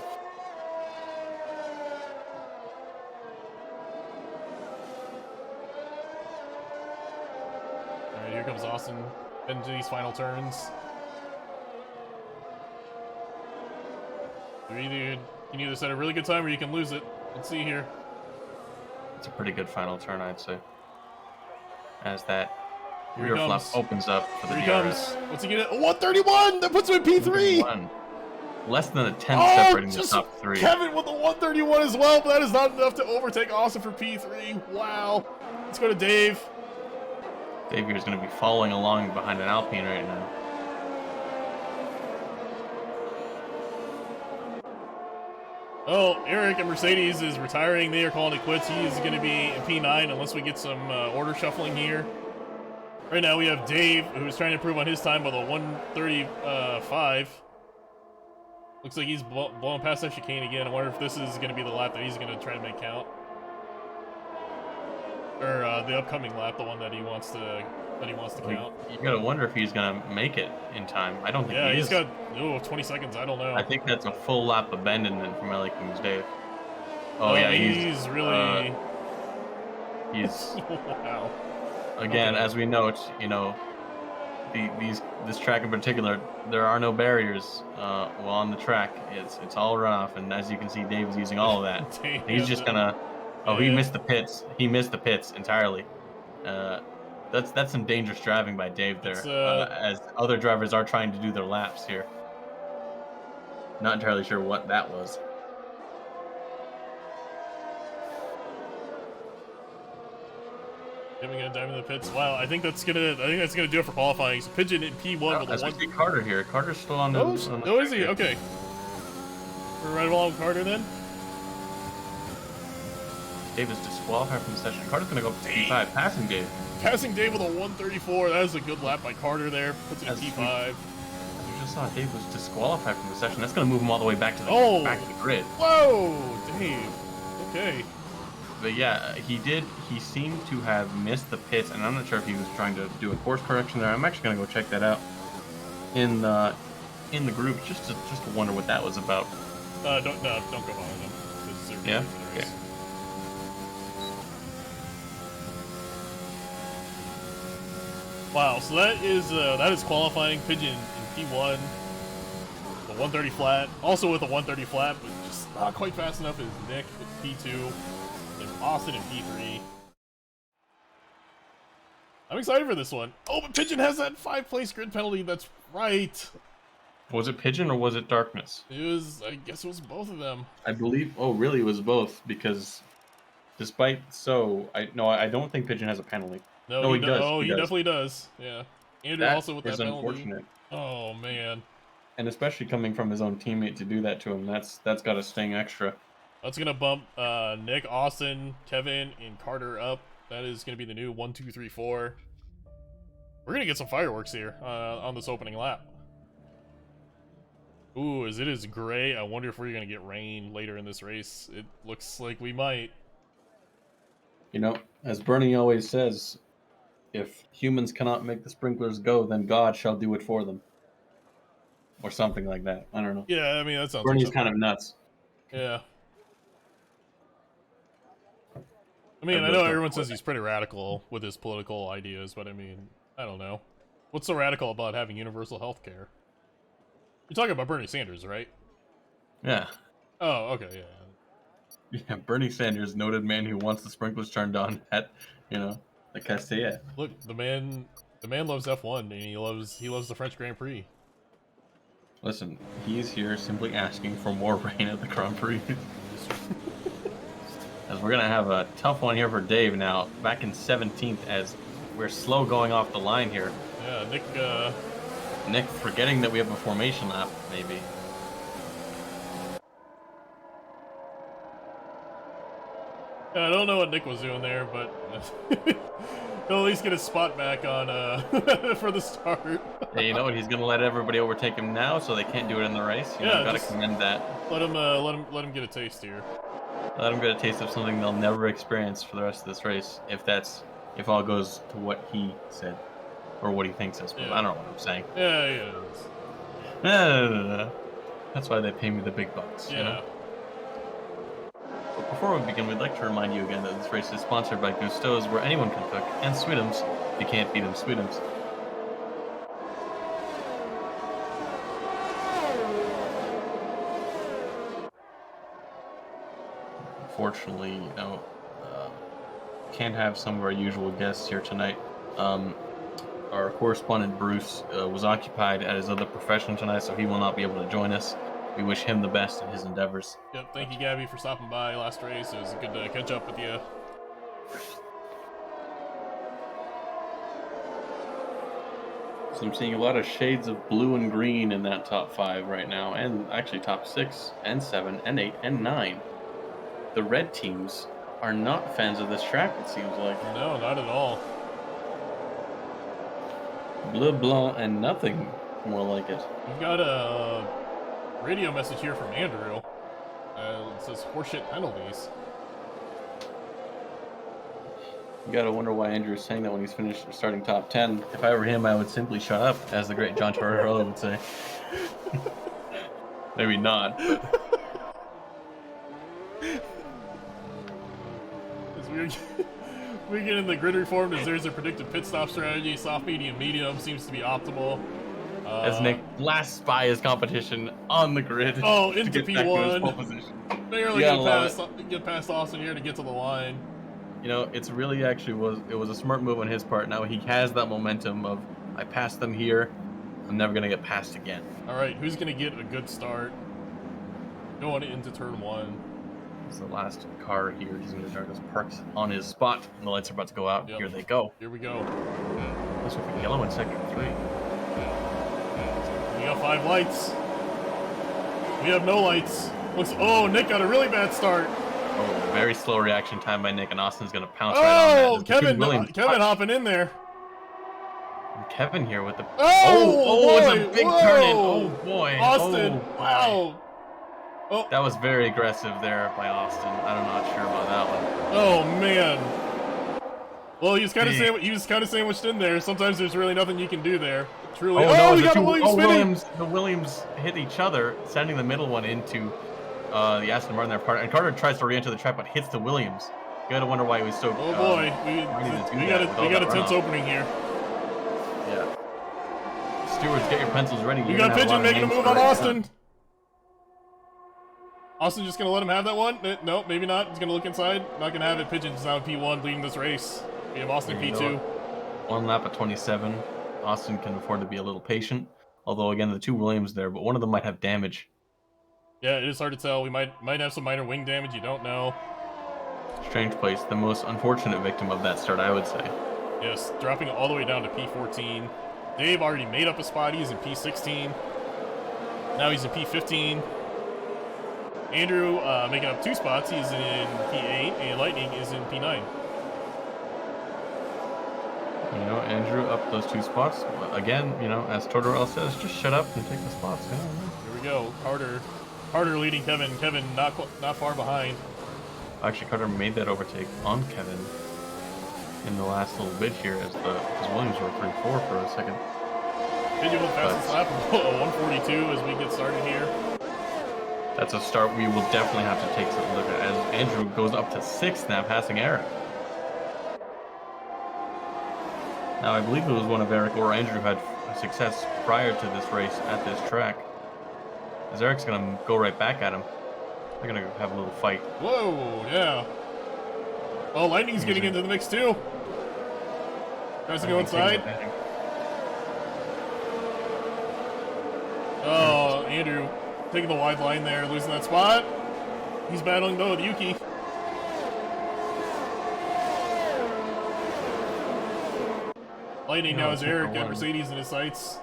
Alright, here comes Austin into these final turns. You can either set a really good time or you can lose it. Let's see here. It's a pretty good final turn, I'd say. As that Here rear he flap comes. opens up for the Here he DRS. comes. What's he get? A 131! That puts him in P3! One. Less than a 10 Oh, separating the just top 3. Kevin with the 131 as well, but that is not enough to overtake Austin for P3. Wow. Let's go to Dave. Dave here is going to be following along behind an Alpine right now. Oh, Eric and Mercedes is retiring. They are calling it quits. He is going to be in P9 unless we get some order shuffling here. Right now we have Dave, who's trying to improve on his time with a 1:35. Looks like he's blowing past that chicane again. I wonder if this is going to be the lap that he's going to try to make count, or the upcoming lap, the one that he wants to count. You gotta wonder if he's gonna make it in time. I don't think Yeah, he he's is. got 20 seconds. I don't know. I think that's a full lap abandonment from LA King's Dave. Oh yeah, he's really. He's Wow. again, Okay. as we note, you know, this track in particular, there are no barriers. Well, on the track, it's all runoff, and as you can see, Dave's using all of that. Dave He's has just it. gonna. Oh, he Yeah. missed the pits. He missed the pits entirely. That's some dangerous driving by Dave there, It's, as other drivers are trying to do their laps here. Not entirely sure what that was. Gonna dive into the pits. Wow, I think that's gonna do it for qualifying. So Pigeon in P1 with a As we one. see Carter here. Carter's still on the. Oh, on the oh, is he? track here. Okay. We're right along with Carter then. Dave is disqualified from the session. Carter's gonna go up to P5, passing Dave. Passing Dave with a 1:34. That is a good lap by Carter there. Puts it in As we- P5. You just saw Dave was disqualified from the session. That's gonna move him all the way back to the back to the grid. Whoa, Dave. Okay. But yeah, he seemed to have missed the pits, and I'm not sure if he was trying to do a course correction there. I'm actually gonna go check that out in the group just to wonder what that was about. Don't go bother them. 'Cause they're Yeah? busy for the race. Okay. Wow, so that is qualifying. Pigeon in P1, the 130 flat, also with a 130 flat, but just not quite fast enough is Nick with P2, and Austin in P3. I'm excited for this one. Oh, but Pigeon has that 5-place grid penalty. That's right. Was it Pigeon or was it Darkness? I guess it was both of them. I believe. Oh, really? It was both because, despite I don't think Pigeon has a penalty. No, he does. Oh, he he does. definitely does. Yeah. Andrew That also with that is penalty. unfortunate, Oh man. and especially coming from his own teammate to do that to him, that's got to sting extra. That's gonna bump Nick, Austin, Kevin, and Carter up. That is gonna be the new 1, 2, 3, 4. We're gonna get some fireworks here on this opening lap. Ooh, as it is gray, I wonder if we're gonna get rain later in this race. It looks like we might. You know, as Bernie always says, if humans cannot make the sprinklers go, then God shall do it for them, or something like that. I don't know. Yeah, I mean that sounds. Bernie's like kind of nuts. Yeah. I mean, I know everyone says he's pretty radical with his political ideas, but I mean, I don't know. What's so radical about having universal health care? You're talking about Bernie Sanders, right? Yeah. Oh, okay, yeah. Yeah, Bernie Sanders, noted man who wants the sprinklers turned on at, the Castilla. Look, the man loves F1 and he loves the French Grand Prix. Listen, he's here simply asking for more rain at the Grand Prix. As we're gonna have a tough one here for Dave now, back in 17th as we're slow going off the line here. Yeah, Nick forgetting that we have a formation lap, maybe. I don't know what Nick was doing there, but he'll at least get his spot back on for the start. Hey, you know what? He's gonna let everybody overtake him now, so they can't do it in the race. Gotta commend that. Let him get a taste here. Let them get a taste of something they'll never experience for the rest of this race, if all goes to what he said, or what he thinks is. Yeah. I don't know what I'm saying. Yeah, it is. No. That's why they pay me the big bucks. Yeah. But before we begin, we'd like to remind you again that this race is sponsored by Gusteau's, where anyone can cook, and Sweetums. You can't beat them, Sweetums. Unfortunately, can't have some of our usual guests here tonight. Our correspondent Bruce was occupied at his other profession tonight, so he will not be able to join us. We wish him the best in his endeavors. Yep, thank you, Gabby, for stopping by last race. It was good to catch up with you. So I'm seeing a lot of shades of blue and green in that top 5 right now, and actually top 6 and 7 and 8 and 9. The red teams are not fans of this track, it seems like. No, not at all. Bleu blanc and nothing more like it. We've got a radio message here from Andrew. It says horseshit penalties. You gotta wonder why Andrew's saying that when he's finished starting top 10. If I were him, I would simply shut up, as the great John Tortorella would say. Maybe not. As we get in the grid reform, as there's a predicted pit stop strategy. Soft, medium, medium seems to be optimal. As Nick blasts by his competition on the grid. Oh, to into get back to his pole P1. position. Barely get past Austin here to get to the line. You know, it's really actually was a smart move on his part. Now he has that momentum of, I passed them here, I'm never gonna get passed again. All right, who's gonna get a good start? Going into turn 1. It's the last car here. He's gonna start his parks on his spot, and the lights are about to go out. Yep. Here they go. Here we go. Looks like yellow in second 3. We got 5 lights. We have no lights. Oh, Nick got a really bad start. Oh, very slow reaction time by Nick, and Austin's gonna pounce right on that. Kevin hopping in there. And Kevin here with the boy, it's a big turn in. Oh boy, Austin, oh, boy. wow. Oh. That was very aggressive there by Austin. I'm not sure about that one. Oh man. Well, he was kind of sandwiched in there. Sometimes there's really nothing you can do there. Truly. No, we got a Williams. The Williams hit each other, sending the middle one into the Aston Martin there. And Carter tries to re-enter the track, but hits the Williams. You gotta wonder why he was so. Oh boy, we got a tense opening here. Yeah. Stewards, get your pencils ready. We got Pigeon making a move on Austin. Austin just gonna let him have that one? No, maybe not. He's gonna look inside. Not gonna have it. Pigeon's now P1 leading this race. We have Austin P2. One lap at 27. Austin can afford to be a little patient. Although again, the two Williams there, but one of them might have damage. Yeah, it is hard to tell. We might have some minor wing damage. You don't know. Strange place. The most unfortunate victim of that start, I would say. Yes, dropping all the way down to P14. Dave already made up a spot. He's in P16. Now he's in P15. Andrew making up 2 spots. He's in P8, and Lightning is in P9. You know, Andrew up those 2 spots. Again, you know, as Tortorella says, just shut up and take the spots. You know? Here we go. Carter leading Kevin. Kevin not far behind. Actually, Carter made that overtake on Kevin in the last little bit here, as Williams were 3-4 for a second. Pigeon with fastest lap of 142 as we get started here. That's a start we will definitely have to take some look at, as Andrew goes up to 6th now, passing Eric. Now, I believe it was one of Eric or Andrew had success prior to this race at this track, as Eric's going to go right back at him. They're going to have a little fight. Whoa, yeah. Oh, Lightning's getting into the mix too. Tries to go inside. Oh, Andrew taking the wide line there, losing that spot. He's battling though with Yuki. Lightning now is Eric at Mercedes in his sights.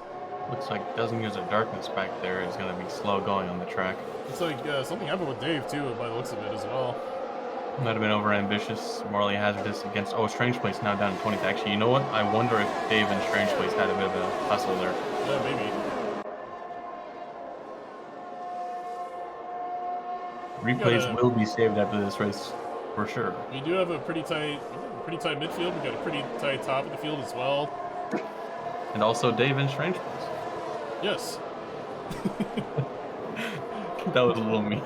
Looks like dozen years of darkness back there is going to be slow going on the track. Looks like something happened with Dave too, by the looks of it as well. Might have been over-ambitious, morally hazardous against... Oh, Strange Place now down to 20th. Actually, you know what? I wonder if Dave and Strange Place had a bit of a hustle there. Yeah, maybe. Replays will be saved after this race, for sure. We do have a pretty tight midfield. We got a pretty tight top of the field as well. And also Dave and Strange Place. Yes. That was a little mean.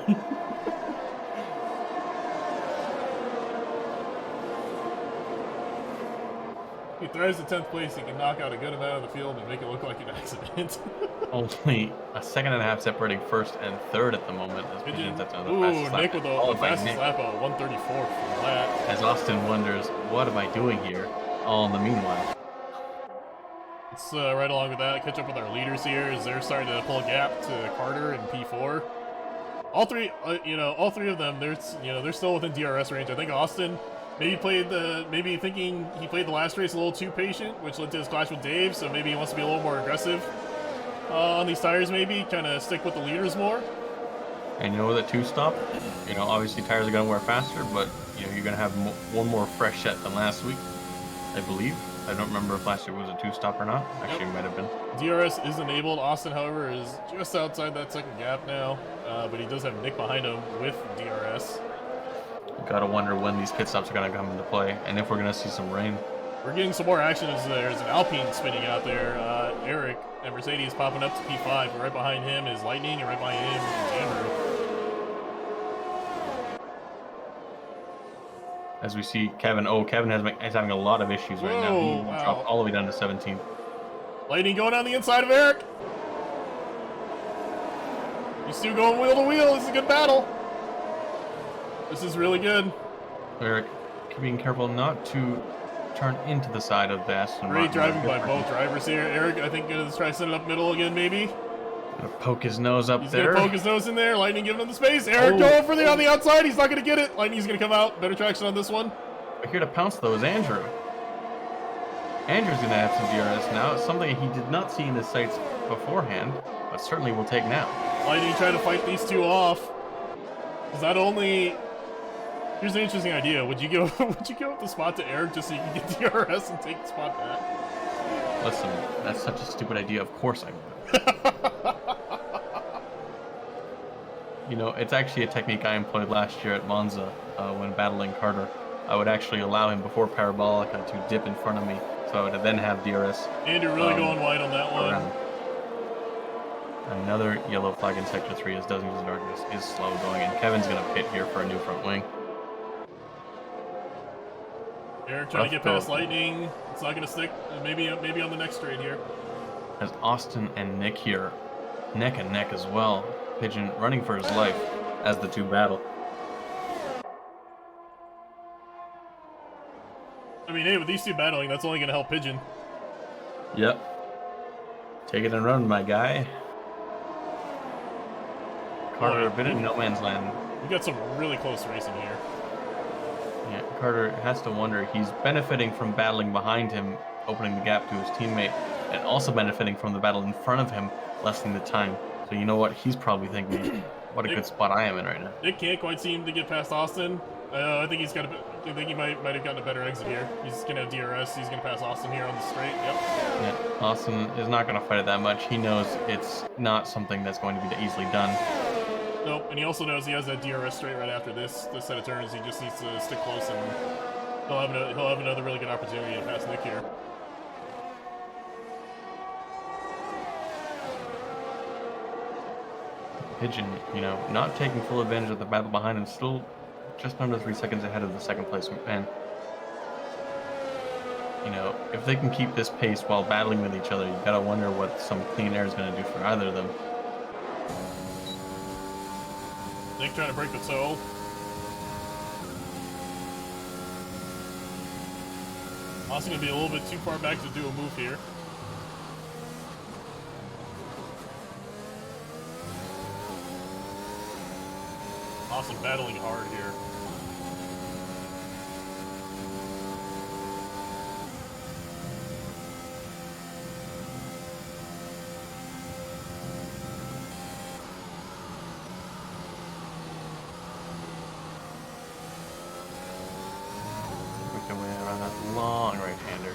He thrives at 10th place. He can knock out a good amount of the field and make it look like an accident. Only a second and a half separating first and third at the moment. As Pigeons at the Ooh, fastest Nick lap, with the fastest lap of 134 from that. As Austin wonders, what am I doing here? All in the meanwhile. Let's right along with that, catch up with our leaders here as they're starting to pull a gap to Carter and P4. All three of them, they're still within DRS range. I think Austin maybe thinking he played the last race a little too patient, which led to his clash with Dave. So maybe he wants to be a little more aggressive on these tires. Maybe kind of stick with the leaders more. And you know, with a 2-stop, you know, obviously tires are going to wear faster, but you know, you're going to have one more fresh set than last week, I believe. I don't remember if last year was a two-stop or not. Actually, it might have been. DRS is enabled. Austin, however, is just outside that second gap now, but he does have Nick behind him with DRS. Gotta wonder when these pit stops are gonna come into play, and if we're gonna see some rain. We're getting some more action as there's an Alpine spinning out there. Eric and Mercedes popping up to P5, but right behind him is Lightning, and right behind him is Andrew. As we see Kevin, Kevin is having a lot of issues right now. He Wow. dropped all the way down to 17th. Lightning going down the inside of Eric. He's still going wheel to wheel. This is a good battle. This is really good. Eric, being careful not to turn into the side of the Aston Great Martin. driving by both drivers here. Eric, I think, gonna try to set it up middle again, maybe. Gonna poke his nose up He's there. gonna poke his nose in there. Lightning giving him the space. Eric going for the on the outside. He's not gonna get it. Lightning's gonna come out. Better traction on this one. But here to pounce though is Andrew. Andrew's gonna have some DRS now. It's something he did not see in his sights beforehand, but certainly will take now. Lightning trying to fight these two off. Because not only. Here's an interesting idea. Would you go with the spot to Eric just so you can get DRS and take the spot back? Listen, that's such a stupid idea. Of course I would. You know, it's actually a technique I employed last year at Monza when battling Carter. I would actually allow him before Parabolica to dip in front of me, so I would then have DRS. Andrew really going wide on that one. Around. Another yellow flag in Sector 3 as Dozens of Darkness is slow going, and Kevin's going to pit here for a new front wing. Eric trying to get past Lightning. It's not going to stick. Maybe on the next straight here. As Austin and Nick here, neck and neck as well. Pigeon running for his life as the two battle. I mean, hey, with these two battling, that's only going to help Pigeon. Yep. Take it and run, my guy. Carter a bit in no man's land. We got some really close racing here. Yeah, Carter has to wonder. He's benefiting from battling behind him, opening the gap to his teammate, and also benefiting from the battle in front of him, lessening the time. So you know what? He's probably thinking, what a good spot I am in right now. Nick can't quite seem to get past Austin. I think he might have gotten a better exit here. He's gonna have DRS. He's gonna pass Austin here on the straight. Yep. Yeah, Austin is not going to fight it that much. He knows it's not something that's going to be easily done. Nope, and he also knows he has that DRS straight right after this set of turns. He just needs to stick close, and he'll have another really good opportunity to pass Nick here. Pigeon, you know, not taking full advantage of the battle behind him, still just under 3 seconds ahead of the second place man. You know, if they can keep this pace while battling with each other, you gotta wonder what some clean air is gonna do for either of them. Nick trying to break the toe. Austin gonna be a little bit too far back to do a move here. Austin battling hard here. Around that long right-hander,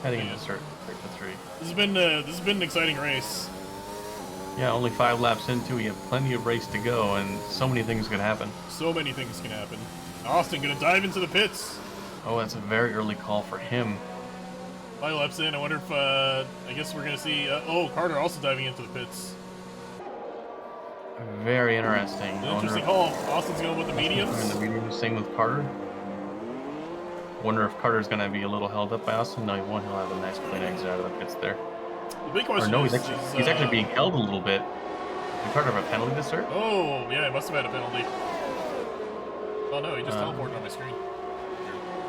heading into Sector 3. This has been an exciting race. Yeah, only 5 laps into, we have plenty of race to go, and so many things could happen. So many things can happen. Austin gonna dive into the pits. Oh, that's a very early call for him. 5 laps in. I wonder if I guess we're gonna see. Carter also diving into the pits. Very interesting. An interesting call. Austin's going with the mediums. In the mediums, same with Carter. Wonder if Carter's gonna be a little held up by Austin. No, he won't. He'll have a nice clean exit out of the pits there. The big question no, is, he's actually being held a little bit. Did Carter have a penalty this turn? Oh, yeah, he must have had a penalty. Oh no, he just teleported on my screen.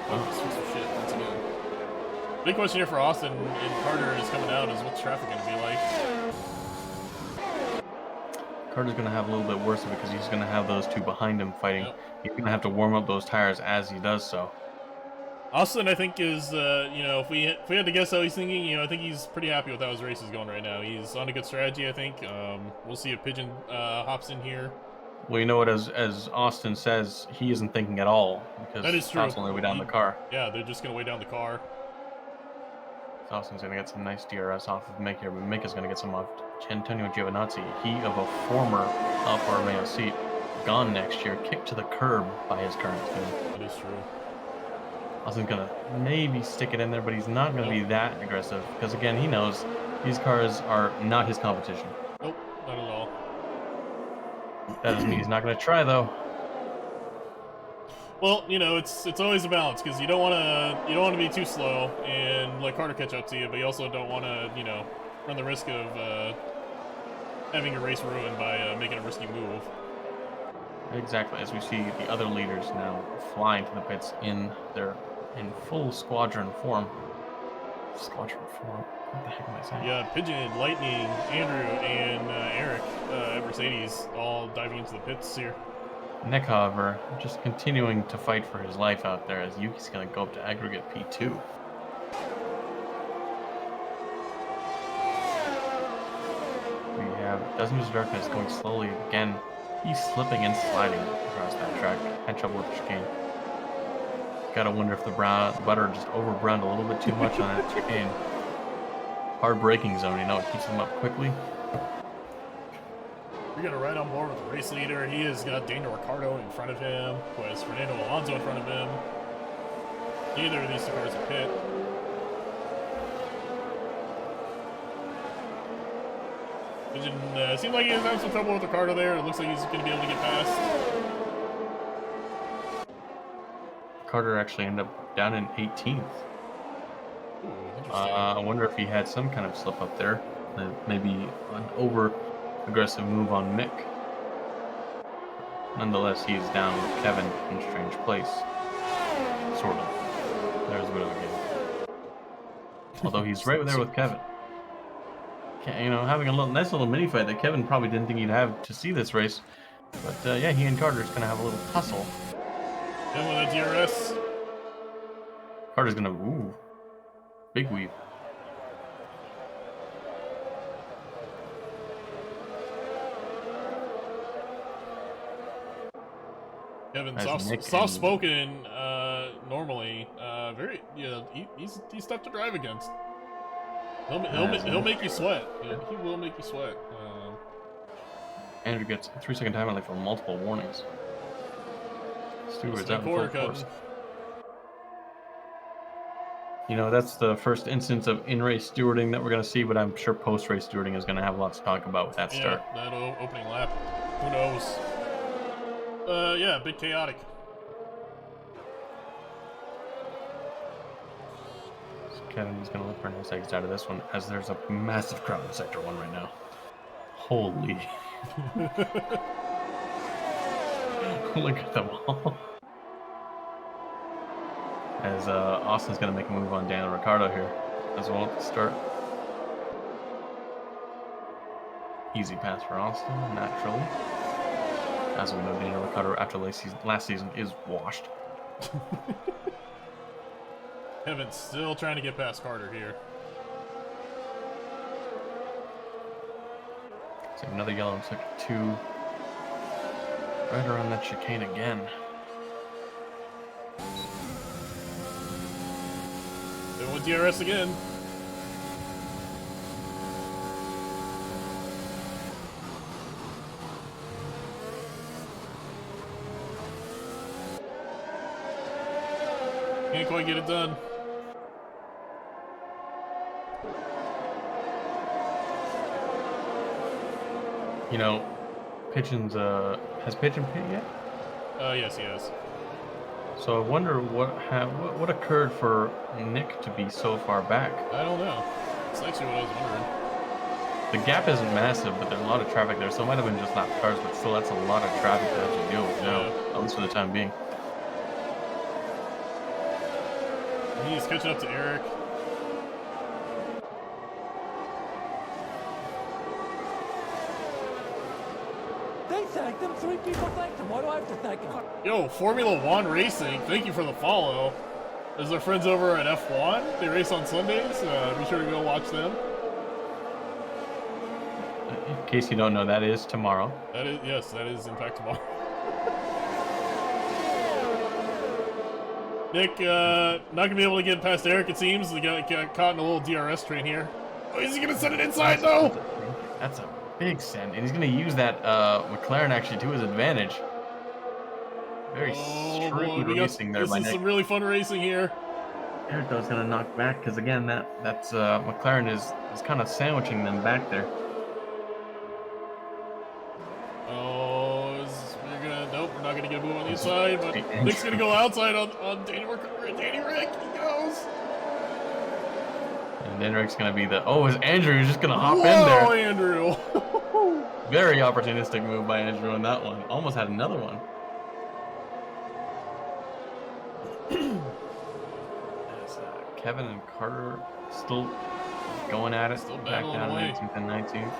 Oh, this piece of shit once again. Big question here for Austin and Carter is coming out is what's traffic gonna be like? Carter's gonna have a little bit worse because he's gonna have those two behind him fighting. Yep. He's gonna have to warm up those tires as he does so. Austin, I think, is, you know, if we had to guess how he's thinking, you know, I think he's pretty happy with how his race is going right now. He's on a good strategy, I think. We'll see if Pigeon hops in here. Well, you know what, as Austin says, he isn't thinking at all because that is true. Scott's only way down the car. Yeah, they're just going to weigh down the car. Austin's going to get some nice DRS off of Mick here, but Mick is going to get some off Antonio Giovinazzi. He of a former Alfa Romeo seat, gone next year, kicked to the curb by his current team. That is true. Austin's going to maybe stick it in there, but he's not going to be that aggressive because, again, he knows these cars are not his competition. Nope, not at all. That doesn't mean he's not going to try, though. Well, you know, it's always a balance because you don't want to be too slow and let Carter catch up to you, but you also don't want to, you know, run the risk of having your race ruined by making a risky move. Exactly, as we see the other leaders now flying to the pits in full squadron form. Squadron form? What the heck am I saying? Yeah, Pigeon, Lightning, Andrew, and Eric at Mercedes all diving into the pits here. Nick, however, just continuing to fight for his life out there as Yuki's going to go up to aggregate P2. We have Doesn't Use Darkness going slowly again. He's slipping and sliding across that track. Had trouble with the chicane. Gotta wonder if the butter just overbrowned a little bit too much on that chicane. Hard braking zone, you know, it keeps him up quickly. We're gonna ride on board with the race leader. He has got Daniel Ricciardo in front of him, who has Fernando Alonso in front of him. Neither of these two cars are pit. Pigeon seems like he's having some trouble with Ricciardo there. It looks like he's gonna be able to get past. Carter actually ended up down in 18th. Ooh, interesting. I wonder if he had some kind of slip up there. Maybe an over-aggressive move on Mick. Nonetheless, he is down with Kevin in a strange place. Sort of. There's a bit of a game. Although he's right there with Kevin. You know, having a nice little mini fight that Kevin probably didn't think he'd have to see this race. But yeah, he and Carter's going to have a little tussle. And with a DRS. Carter's going to, ooh, big weave. Kevin, Nick soft-spoken, normally, very, he's tough to drive against. He'll make you sweat. Yeah, he will make you sweat. Andrew gets a 3-second time delay for multiple warnings. Stewart's out in full force. You know, that's the first instance of in-race stewarding that we're going to see, but I'm sure post-race stewarding is going to have lots to talk about with that start. Yeah, that opening lap. Who knows? Yeah, a bit chaotic. So Kevin's going to look for a nice exit out of this one, as there's a massive crowd in Sector 1 right now. Holy. Look at them all. As Austin's going to make a move on Daniel Ricciardo here as well at the start. Easy pass for Austin, naturally. As we know, Daniel Ricciardo after last season is washed. Kevin's still trying to get past Carter here. So another yellow in sector 2. Right around that chicane again. They went DRS again. Can't quite get it done. You know, Pigeon's, has Pigeon pit yet? Yes, he has. So I wonder what occurred for Nick to be so far back. I don't know. That's actually what I was wondering. The gap isn't massive, but there's a lot of traffic there, so it might have been just lap cars, but still that's a lot of traffic to have to deal with now, at least for the time being. He's catching up to Eric. They thanked them. 3 people thanked them. Why do I have to thank them? Yo, Formula One Racing, thank you for the follow. There's our friends over at F1. They race on Sundays. Be sure to go watch them. In case you don't know, that is tomorrow. Yes, that is in fact tomorrow. Nick, not gonna be able to get past Eric, it seems. He got caught in a little DRS train here. Oh, is he gonna send it inside, though? That's a big send, and he's gonna use that McLaren actually to his advantage. Very shrewd racing there this by is Nick. some really fun racing here. Eric though is gonna knock back because again that's McLaren is kind of sandwiching them back there. Oh, nope, we're not gonna get a move on the inside, but Nick's gonna go outside on Danny Rick. Danny Rick, he goes. And then Rick's gonna be is Andrew just gonna hop Whoa, in there? Andrew. Very opportunistic move by Andrew on that one. Almost had another one. Kevin and Carter still going at it. Still back battling down away. 19th and 19th.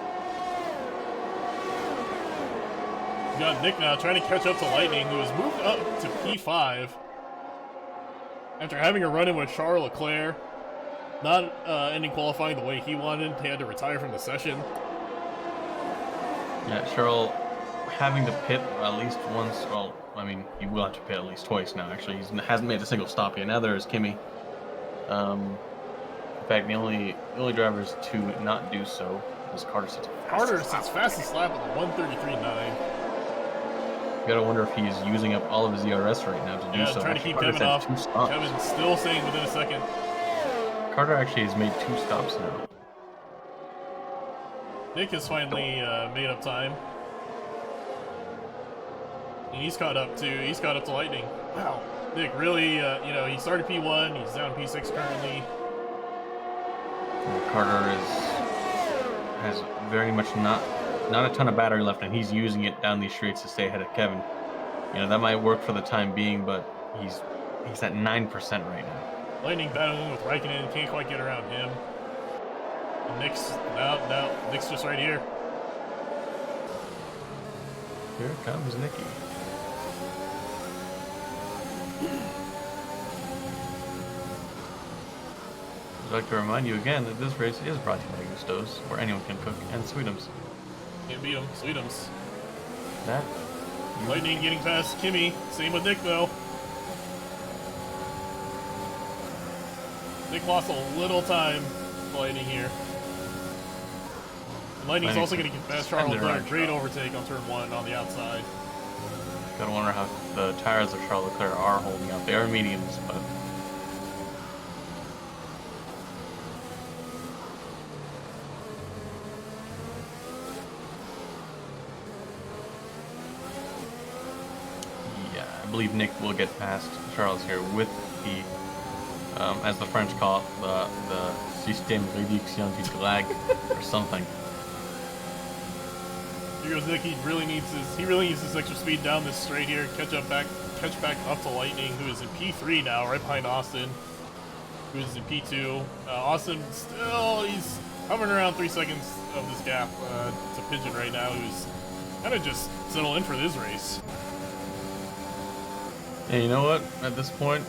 We got Nick now trying to catch up to Lightning, who has moved up to P5 after having a run-in with Charles Leclerc. Not ending qualifying the way he wanted. He had to retire from the session. Yeah, Charles having to pit at least once. Well, I mean, he will have to pit at least twice now. Actually, he hasn't made a single stop yet. Now there is Kimi. In fact, the only drivers to not do so is Carter. Carter sits fastest lap with a 1:33.9. You gotta wonder if he's using up all of his ERS right now to do so. Trying to keep Kevin off. Kevin's still staying within a second. Carter actually has made 2 stops now. Nick has finally made up time. And he's caught up to Lightning. Wow. Nick really, he started P1, he's down P6 currently. And Carter has very much not a ton of battery left, and he's using it down these streets to stay ahead of Kevin. You know, that might work for the time being, but he's at 9% right now. Lightning battling with Raikkonen, can't quite get around him. And Nick's just right here. Here comes Nicky. I'd like to remind you again that this race is brought to you by Gusteau's, where anyone can cook, and Sweetums. Can't beat him. Sweetums. That. Lightning getting past Kimi. Same with Nick, though. Nick lost a little time Lightning here. And Lightning's also going to get past Charles Leclerc. Great overtake on turn 1 on the outside. Gotta wonder how the tires of Charles Leclerc are holding up. They are mediums, but... yeah, I believe Nick will get past Charles here with the, as the French call it, the système réduction du drag or something. Here goes Nick. He really needs this extra speed down this straight here. Catch back up to Lightning, who is in P3 now, right behind Austin, who is in P2. Austin he's hovering around 3 seconds of this gap to Pigeon right now, who's kind of just settled in for this race. Yeah, you know what? At this point,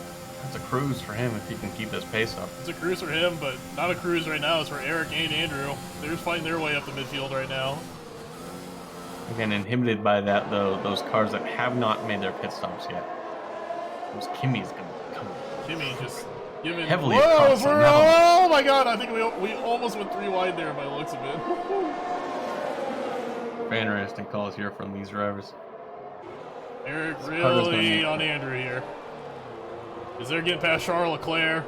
it's a cruise for him if he can keep this pace up. It's a cruise for him, but not a cruise right now. It's for Eric and Andrew. They're fighting their way up the midfield right now. Again, inhibited by that, though, those cars that have not made their pit stops yet. Those Kimi's gonna come. Kimi just giving heavily. Oh my God! I think we almost went 3 wide there by the looks of it. Very interesting calls here from these drivers. Eric really on Andrew here. Is they're getting past Charles Leclerc.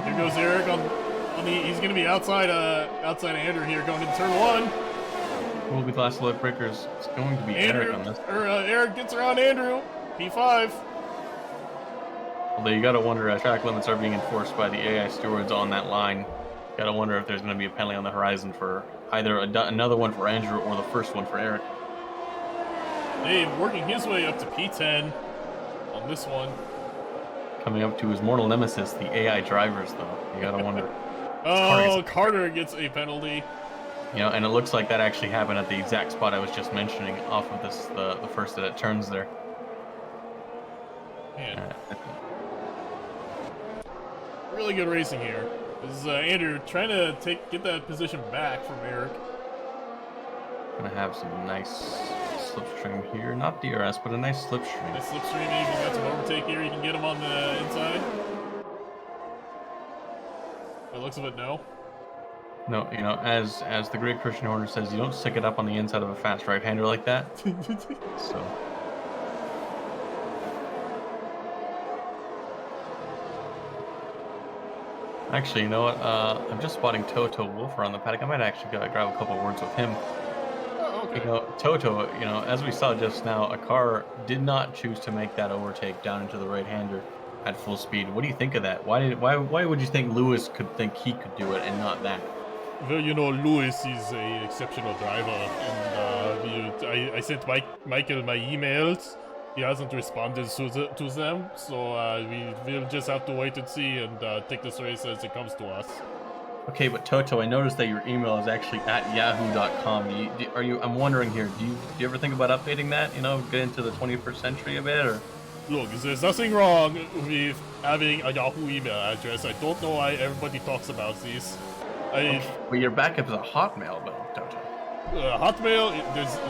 Here goes Eric on the. He's going to be outside of Andrew here, going into turn 1. Who will be the last look breakers? It's going to be Eric on this. Eric gets around Andrew. P5. Although you got to wonder, track limits are being enforced by the AI stewards on that line. Got to wonder if there's going to be a penalty on the horizon for either another one for Andrew or the first one for Eric. Dave working his way up to P10 on this one. Coming up to his mortal nemesis, the AI drivers, though. You got to wonder. Oh, Carter gets a penalty. You know, and it looks like that actually happened at the exact spot I was just mentioning, off of this the first that it turns there. Man. Really good racing here. This is Andrew trying to get that position back from Eric. Gonna have some nice slipstream here. Not DRS, but a nice slipstream. Nice slipstream, you can get some overtake here. You can get him on the inside. By the looks of it, no. No, you know, as the great Christian Horner says, you don't stick it up on the inside of a fast right-hander like that. So. Actually, you know what? I'm just spotting Toto Wolf around the paddock. I might actually grab a couple words with him. Oh, okay. You know, Toto, you know, as we saw just now, a car did not choose to make that overtake down into the right-hander at full speed. What do you think of that? Why would you think Lewis could think he could do it and not that? Well, you know, Lewis is a exceptional driver, and I sent Michael my emails. He hasn't responded to them, so we will just have to wait and see and take this race as it comes to us. Okay, but Toto, I noticed that your email is actually at yahoo.com. I'm wondering here, do you ever think about updating that? You know, get into the 21st century a bit, or? Look, there's nothing wrong with having a Yahoo email address. I don't know why everybody talks about this. Well, your backup is a Hotmail, though, Toto. Hotmail,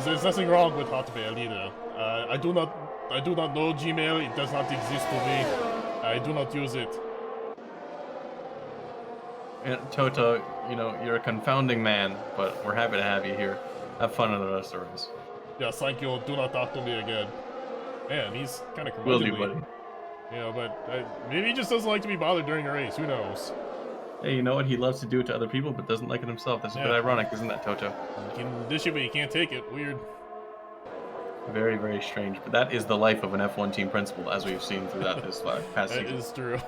there's nothing wrong with Hotmail either. I do not know Gmail. It does not exist to me. I do not use it. Toto, you know, you're a confounding man, but we're happy to have you here. Have fun in the rest of the race. Yes, thank you. Do not talk to me again. Man, he's kind of Will curmudgeonly. do, buddy. Yeah, but maybe he just doesn't like to be bothered during a race. Who knows? Hey, you know what? He loves to do it to other people, but doesn't like it himself. That's a bit ironic, isn't that, Toto? You can dish it, but you can't take it. Weird. Very, very strange. But that is the life of an F1 team principal, as we've seen throughout this past That season. is true.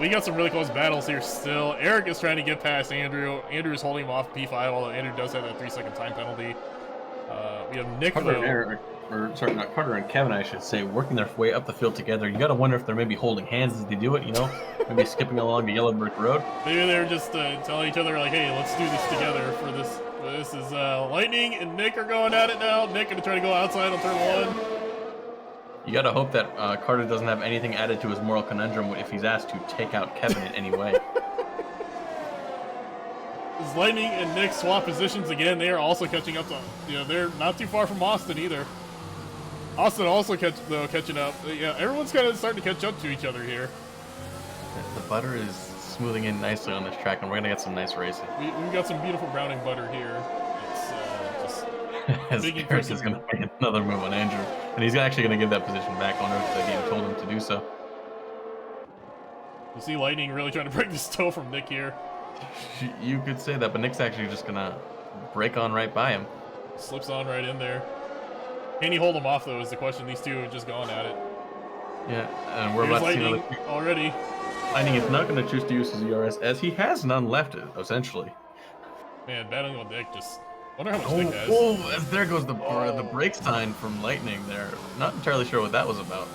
We got some really close battles here still. Eric is trying to get past Andrew. Andrew is holding him off P5, although Andrew does have that 3-second time penalty. We have Nick, Carter though. and Eric, or sorry, not Carter and Kevin, I should say, working their way up the field together. You got to wonder if they're maybe holding hands as they do it, you know? Maybe skipping along the yellow brick road. Maybe they're just telling each other, like, hey, let's do this together for this. This is Lightning and Nick are going at it now. Nick going to try to go outside on turn 1. You got to hope that Carter doesn't have anything added to his moral conundrum if he's asked to take out Kevin in any way. As Lightning and Nick swap positions again, they are also catching up to, you know, they're not too far from Austin either. Austin also catching up. Yeah, everyone's kind of starting to catch up to each other here. The butter is smoothing in nicely on this track, and we're going to get some nice racing. We've got some beautiful browning butter here. It's just As big Eric impressive. is going to make another move on Andrew, and he's actually going to give that position back. I wonder if the game told him to do so. You see Lightning really trying to break this toe from Nick here. You could say that, but Nick's actually just going to break on right by him. Slips on right in there. Can he hold him off, though, is the question. These two have just gone at it. Yeah, and we're Here's about to see Lightning another... already. Lightning is not going to choose to use his ERS, as he has none left, essentially. Man, battling on Nick just... wonder how much Nick has. As there goes the brake sign from Lightning there. Not entirely sure what that was about.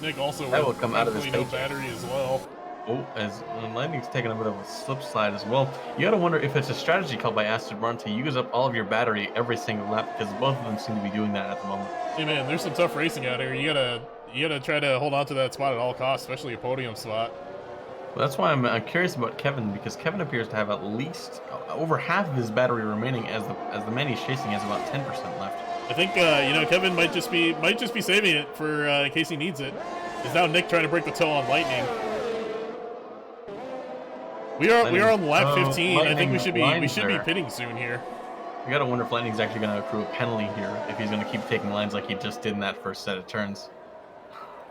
Nick also That will with come out of his thankfully no paycheck. battery as well. Oh, as Lightning's taking a bit of a slip slide as well. You gotta wonder if it's a strategy called by Aston Martin to use up all of your battery every single lap, because both of them seem to be doing that at the moment. Hey man, there's some tough racing out here. You gotta try to hold on to that spot at all costs, especially a podium spot. Well, that's why I'm curious about Kevin, because Kevin appears to have at least over half of his battery remaining, as the man he's chasing has about 10% left. I think you know, Kevin might just be saving it for in case he needs it. Is now Nick trying to break the toe on Lightning. We are on lap 15. I think we should be pitting soon here. You gotta wonder if Lightning's actually gonna accrue a penalty here, if he's gonna keep taking lines like he just did in that first set of turns.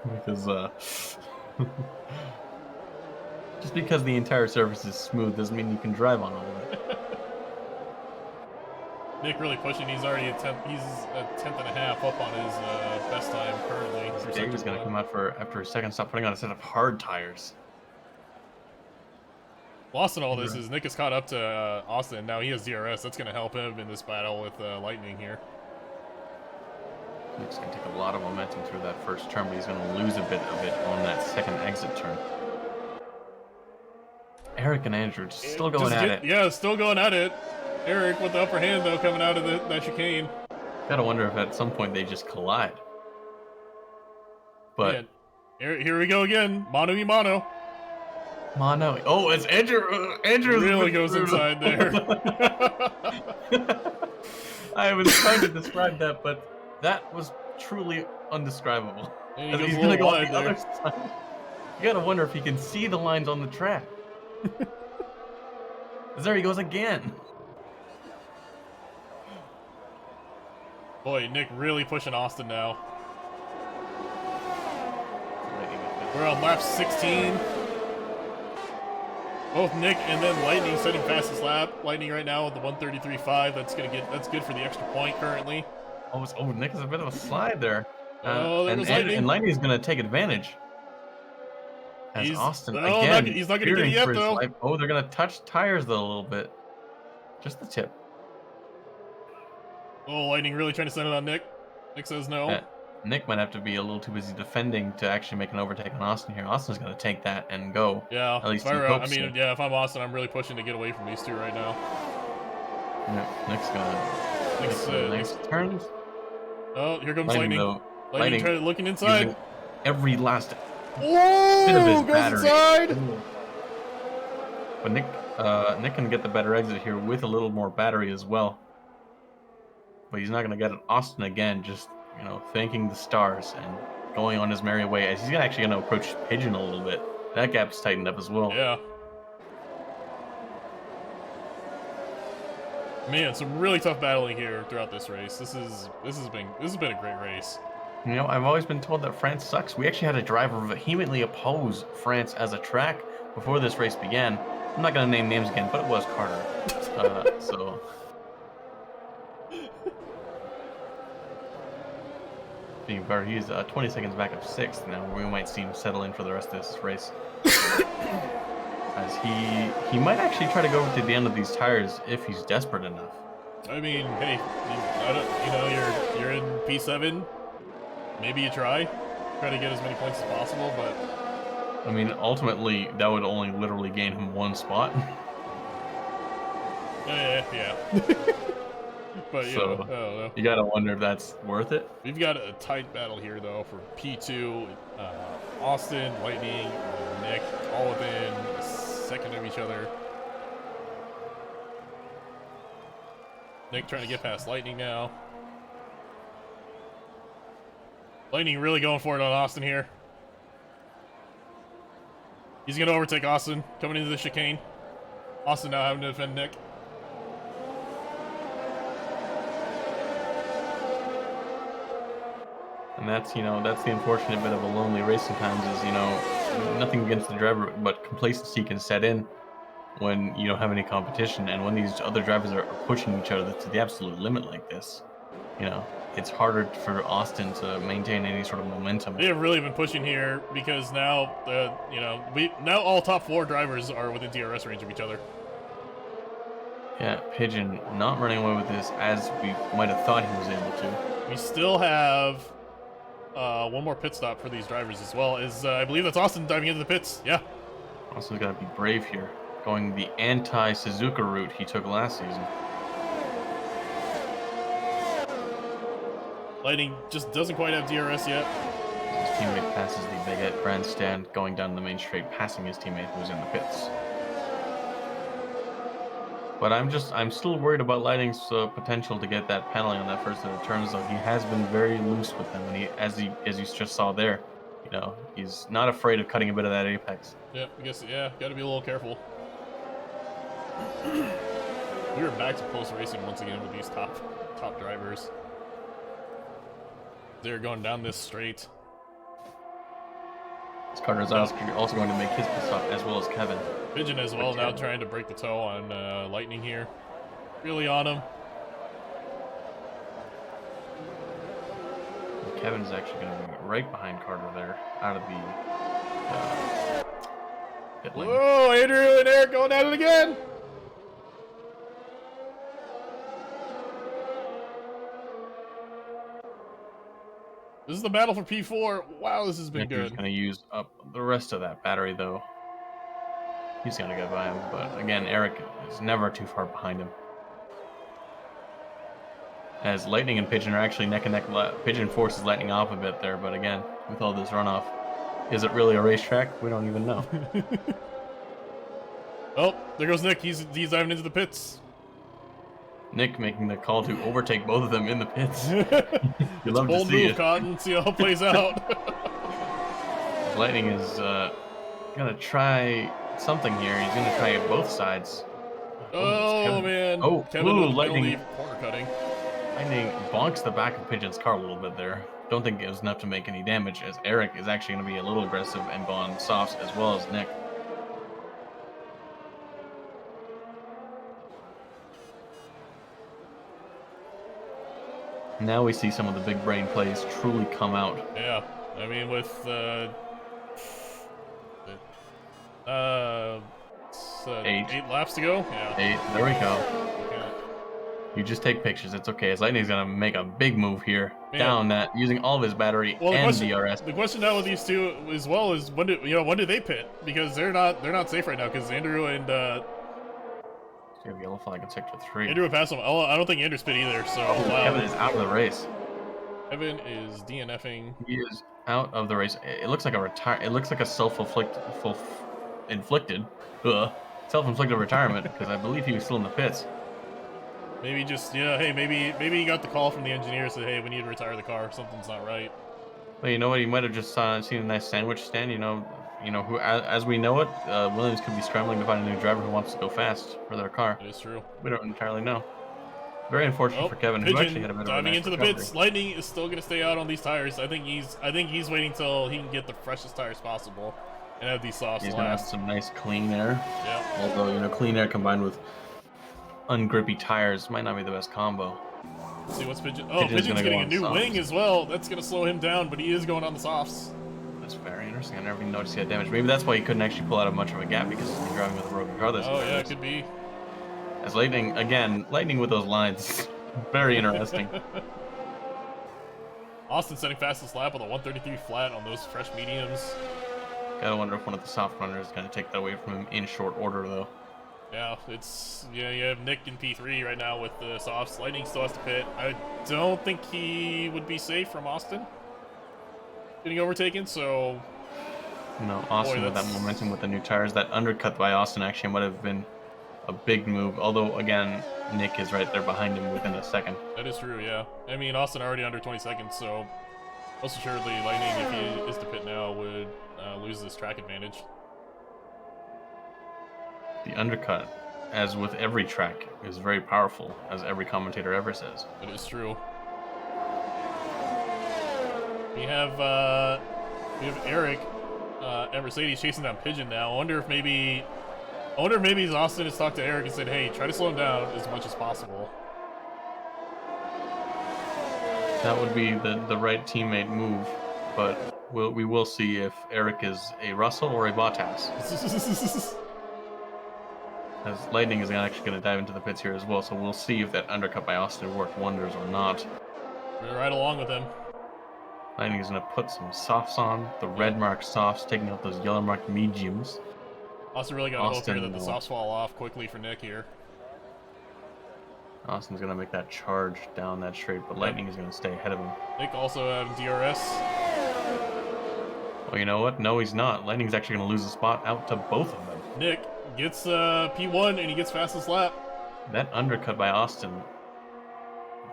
Because just because the entire surface is smooth doesn't mean you can drive on all of it. Nick really pushing. He's already he's a tenth and a half up on his best time currently. David's gonna come out after his second stop, putting on a set of hard tires. Lost in all this is Nick is caught up to Austin. Now he has DRS. That's going to help him in this battle with Lightning here. Nick's going to take a lot of momentum through that first turn, but he's going to lose a bit of it on that second exit turn. Eric and Andrew still going at it. Yeah, still going at it. Eric with the upper hand, though, coming out of that chicane. Gotta wonder if at some point they just collide. But yeah. Here we go again. Mano y mano. Mono. Oh, it's Andrew. Andrew really goes inside there. I was trying to describe that, but that was truly undescribable. And he And goes he's a gonna little go on wide the other there. side. You gotta wonder if he can see the lines on the track. There he goes again. Boy, Nick really pushing Austin now. We're on lap 16. Both Nick and then Lightning setting fastest lap. Lightning right now with the 133.5. That's good for the extra point currently. Oh, Nick is a bit of a slide there. Oh, there goes Lightning. And Lightning is gonna take advantage. As He's Austin he's not gonna get it yet though. life. Oh, they're gonna touch tires though a little bit. Just the tip. Oh, Lightning really trying to send it on Nick. Nick says no. Nick might have to be a little too busy defending to actually make an overtake on Austin here. Austin's gonna take that and go. Yeah, At least yeah, if I'm Austin, I'm really pushing to get away from these two right now. Yeah, Nick's gonna make some nice turns. Oh, here comes Lightning. Though, Lightning looking inside. Every last Oh, bit of his goes battery. inside. Ooh. But Nick can get the better exit here with a little more battery as well. But he's not gonna get it. Austin again, just thanking the stars and going on his merry way as he's actually gonna approach Pigeon a little bit. That gap's tightened up as well. Yeah. Man, some really tough battling here throughout this race. This has been a great race. I've always been told that France sucks. We actually had a driver vehemently oppose France as a track before this race began. I'm not gonna name names again, but it was Carter. So. He's 20 seconds back of 6th now. We might see him settle in for the rest of this race. As he might actually try to go to the end of these tires if he's desperate enough. I mean, hey, you're in P7. Maybe you try to get as many points as possible, but I mean, ultimately that would only literally gain him 1 spot. Yeah. But So, I don't know. You gotta wonder if that's worth it. We've got a tight battle here, though, for P2. Austin, Lightning, Nick, all within a second of each other. Nick trying to get past Lightning now. Lightning really going for it on Austin here. He's going to overtake Austin, coming into the chicane. Austin now having to defend Nick. And that's the unfortunate bit of a lonely race sometimes is, nothing against the driver, but complacency can set in when you don't have any competition. And when these other drivers are pushing each other to the absolute limit like this, it's harder for Austin to maintain any sort of momentum. They have really been pushing here because now, now all top 4 drivers are within DRS range of each other. Yeah, Pigeon not running away with this as we might have thought he was able to. We still have one more pit stop for these drivers as well. I believe that's Austin diving into the pits. Yeah. Austin's got to be brave here, going the anti-Suzuka route he took last season. Lightning just doesn't quite have DRS yet. His teammate passes the Baguette grandstand, going down the main straight, passing his teammate who's in the pits. But I'm still worried about Lightning's potential to get that penalty on that first set of turns, though. He has been very loose with them, and as you just saw there, he's not afraid of cutting a bit of that apex. Yeah, I guess, got to be a little careful. We are back to close racing once again with these top drivers. They're going down this straight. Carter's also going to make his pit stop, as well as Kevin. Pigeon as well, now trying to break the toe on Lightning here. Really on him. Kevin's actually going to be right behind Carter there, out of the pit lane. Whoa, Andrew and Eric going at it again! This is the battle for P4. Wow, this has been good. He's going to use up the rest of that battery, though. He's going to get by him, but again, Eric is never too far behind him. As Lightning and Pigeon are actually neck and neck. Pigeon forces Lightning off a bit there, but again, with all this runoff, is it really a racetrack? We don't even know. Oh, there goes Nick. He's diving into the pits. Nick making the call to overtake both of them in the pits. You It's a love to bold see move, it. Cotton. See how it plays out. Lightning is gonna try something here. He's gonna try both sides. It's Oh Kevin. man, Oh, Kevin with the penalty Lightning. for corner cutting. Lightning bonks the back of Pigeon's car a little bit there. Don't think it was enough to make any damage, as Eric is actually going to be a little aggressive and go on softs as well as Nick. Now we see some of the big brain plays truly come out. Yeah, I mean with Eight. 8 laps to go. Yeah. 8. There we go. Okay. You just take pictures. It's okay. As Lightning's going to make a big move here. Man. Down that, using all of his battery Well, and DRS. the question now with these two as well is when do they pit? Because they're not safe right now. Because Andrew and We have yellow flag in sector 3. Andrew would pass him. Oh, I don't think Andrew's pit either. So Kevin is out of the race. Kevin is DNFing. He is out of the race. It looks like a It looks like a self-inflicted retirement because I believe he was still in the pits. Maybe just hey, maybe he got the call from the engineer said, hey, we need to retire the car. Something's not right. But you know what? He might have just seen a nice sandwich stand. You know who, as we know it, Williams could be scrambling to find a new driver who wants to go fast for their car. It is true. We don't entirely know. Very unfortunate for Kevin, who actually had a bit of a diving nice into the recovery. pits. Lightning is still gonna stay out on these tires. I think he's waiting till he can get the freshest tires possible and have these softs He's gonna have last. some nice clean air. Yeah. Although clean air combined with ungrippy tires might not be the best combo. Let's see what's Pigeon. Oh, Pigeon's Pigeon's gonna go getting a on new softs. wing as well. That's gonna slow him down, but he is going on the softs. That's very interesting. I never even noticed he had damage. Maybe that's why he couldn't actually pull out of much of a gap because he's been driving with a broken car this Oh entire yeah, it race. could be. As Lightning with those lines, very interesting. Austin setting fastest lap with a 133 flat on those fresh mediums. Gotta wonder if one of the soft runners is gonna take that away from him in short order, though. Yeah, you have Nick in P3 right now with the softs. Lightning still has to pit. I don't think he would be safe from Austin getting overtaken, so Austin with that that's- momentum with the new tires. That undercut by Austin actually might have been a big move. Although, again, Nick is right there behind him within a second. that is true, yeah. I mean, Austin already under 20 seconds, so most assuredly Lightning, if he is to pit now, would lose this track advantage. The undercut, as with every track, is very powerful, as every commentator ever says. It is true. We have Eric at Mercedes chasing down Pigeon now. I wonder if maybe Austin has talked to Eric and said, hey, try to slow him down as much as possible. That would be the right teammate move, but we will see if Eric is a Russell or a Bottas. As Lightning is actually going to dive into the pits here as well, so we'll see if that undercut by Austin worked wonders or not. We're right along with him. Lightning is going to put some softs on, the red marked softs, taking out those yellow marked mediums. Austin really got to hope here that the Austin, softs fall off quickly for Nick here. Austin's going to make that charge down that straight, but Lightning is going to stay ahead of him. Nick also having DRS. Well, you know what? No, he's not. Lightning's actually going to lose a spot out to both of them. Nick gets P1 and he gets fastest lap. That undercut by Austin,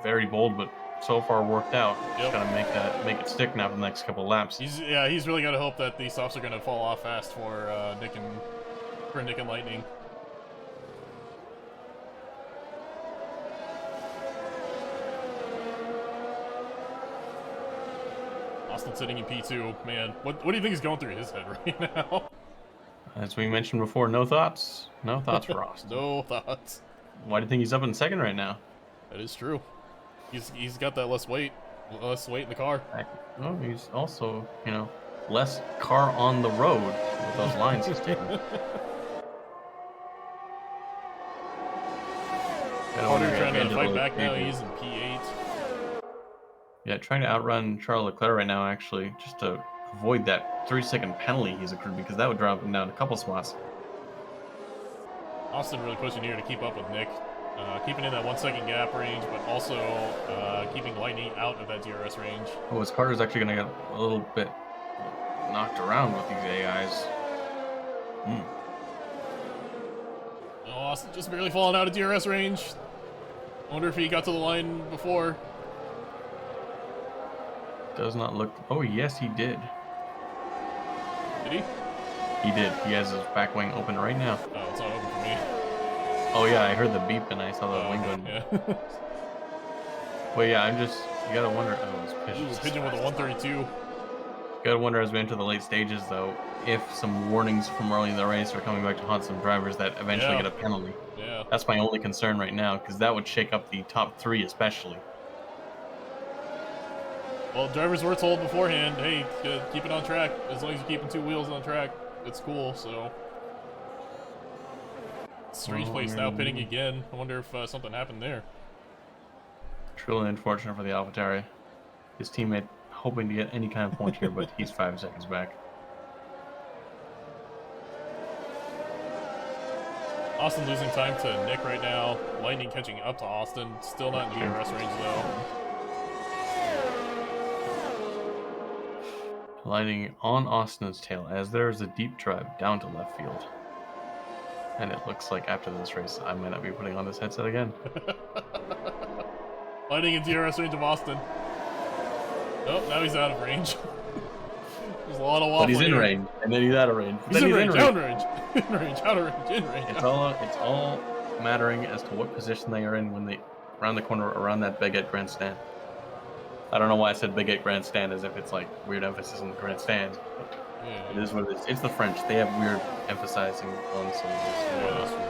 very bold, but so far worked out. Just got to make it stick now for the next couple of laps. He's really got to hope that these softs are going to fall off fast for Nick and Lightning. Austin sitting in P2, man. What do you think is going through his head right now? As we mentioned before, no thoughts. No thoughts for Austin. No thoughts. Why do you think he's up in second right now? That is true. He's got that less weight in the car. Oh, he's also, less car on the road with those lines he's taking. Carter trying to fight back now. He's in P8. Yeah, trying to outrun Charles Leclerc right now, actually, just to avoid that 3-second penalty he's accrued, because that would drop him down a couple spots. Austin really pushing here to keep up with Nick. Keeping in that 1 second gap range, but also keeping Lightning out of that DRS range. Oh, his Carter's actually going to get a little bit knocked around with these AIs. Oh, Austin just barely falling out of DRS range. I wonder if he got to the line before. Does not look. Oh, yes, he did. Did he? He did. He has his back wing open right now. Oh, it's not open for me. Oh, yeah, I heard the beep and I saw the wing going. Yeah. Well, yeah, I'm just. You gotta wonder. Oh, it's Ooh, pitched. pigeon with a 132. You gotta wonder as we enter the late stages, though, if some warnings from early in the race are coming back to haunt some drivers that eventually Yeah. get a penalty. Yeah. That's my only concern right now, because that would shake up the top 3 especially. Well, drivers were told beforehand, hey, keep it on track. As long as you're keeping 2 wheels on track, it's cool, so. Strange place now pitting again. I wonder if something happened there. Truly unfortunate for the AlphaTauri. His teammate hoping to get any kind of point here, but he's 5 seconds back. Austin losing time to Nick right now. Lightning catching up to Austin. Still not in DRS range though. Lightning on Austin's tail as there is a deep drive down to left field. And it looks like after this race, I might not be putting on this headset again. Lightning in DRS range of Austin. Oh, now he's out of range. There's a lot of waffle. But he's in here. range, and then he's out of range. He's in range, out of range, in range, out of range, in range. It's all mattering as to what position they are in when they round the corner around that baguette grandstand. I don't know why I said baguette grandstand as if it's like weird emphasis on the grandstand. Yeah. It is what it is. It's the French. They have weird emphasizing on syllables. Yeah, that's true.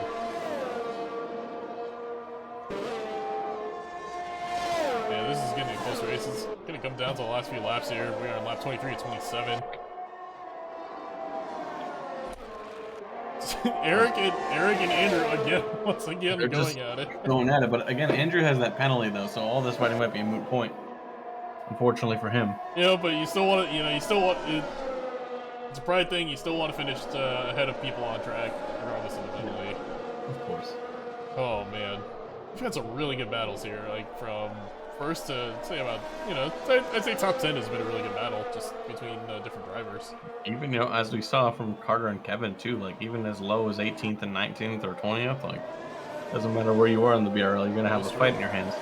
Yeah, this is getting a close race. It's gonna come down to the last few laps here. We are on lap 23 to 27. Eric and Andrew again, once again, They're going just at it. Going at it, but again, Andrew has that penalty though, so all this fighting might be a moot point. Unfortunately for him. Yeah, but you still want to, you still want it. It's a pride thing. You still want to finish ahead of people on track, regardless of the penalty. Of course. Oh man, we've had some really good battles here. Like from first to say about, I'd say top 10 has been a really good battle just between different drivers. Even as we saw from Carter and Kevin too, like even as low as 18th and 19th or 20th, like doesn't matter where you are in the BRL, you're gonna have a fight in your hands.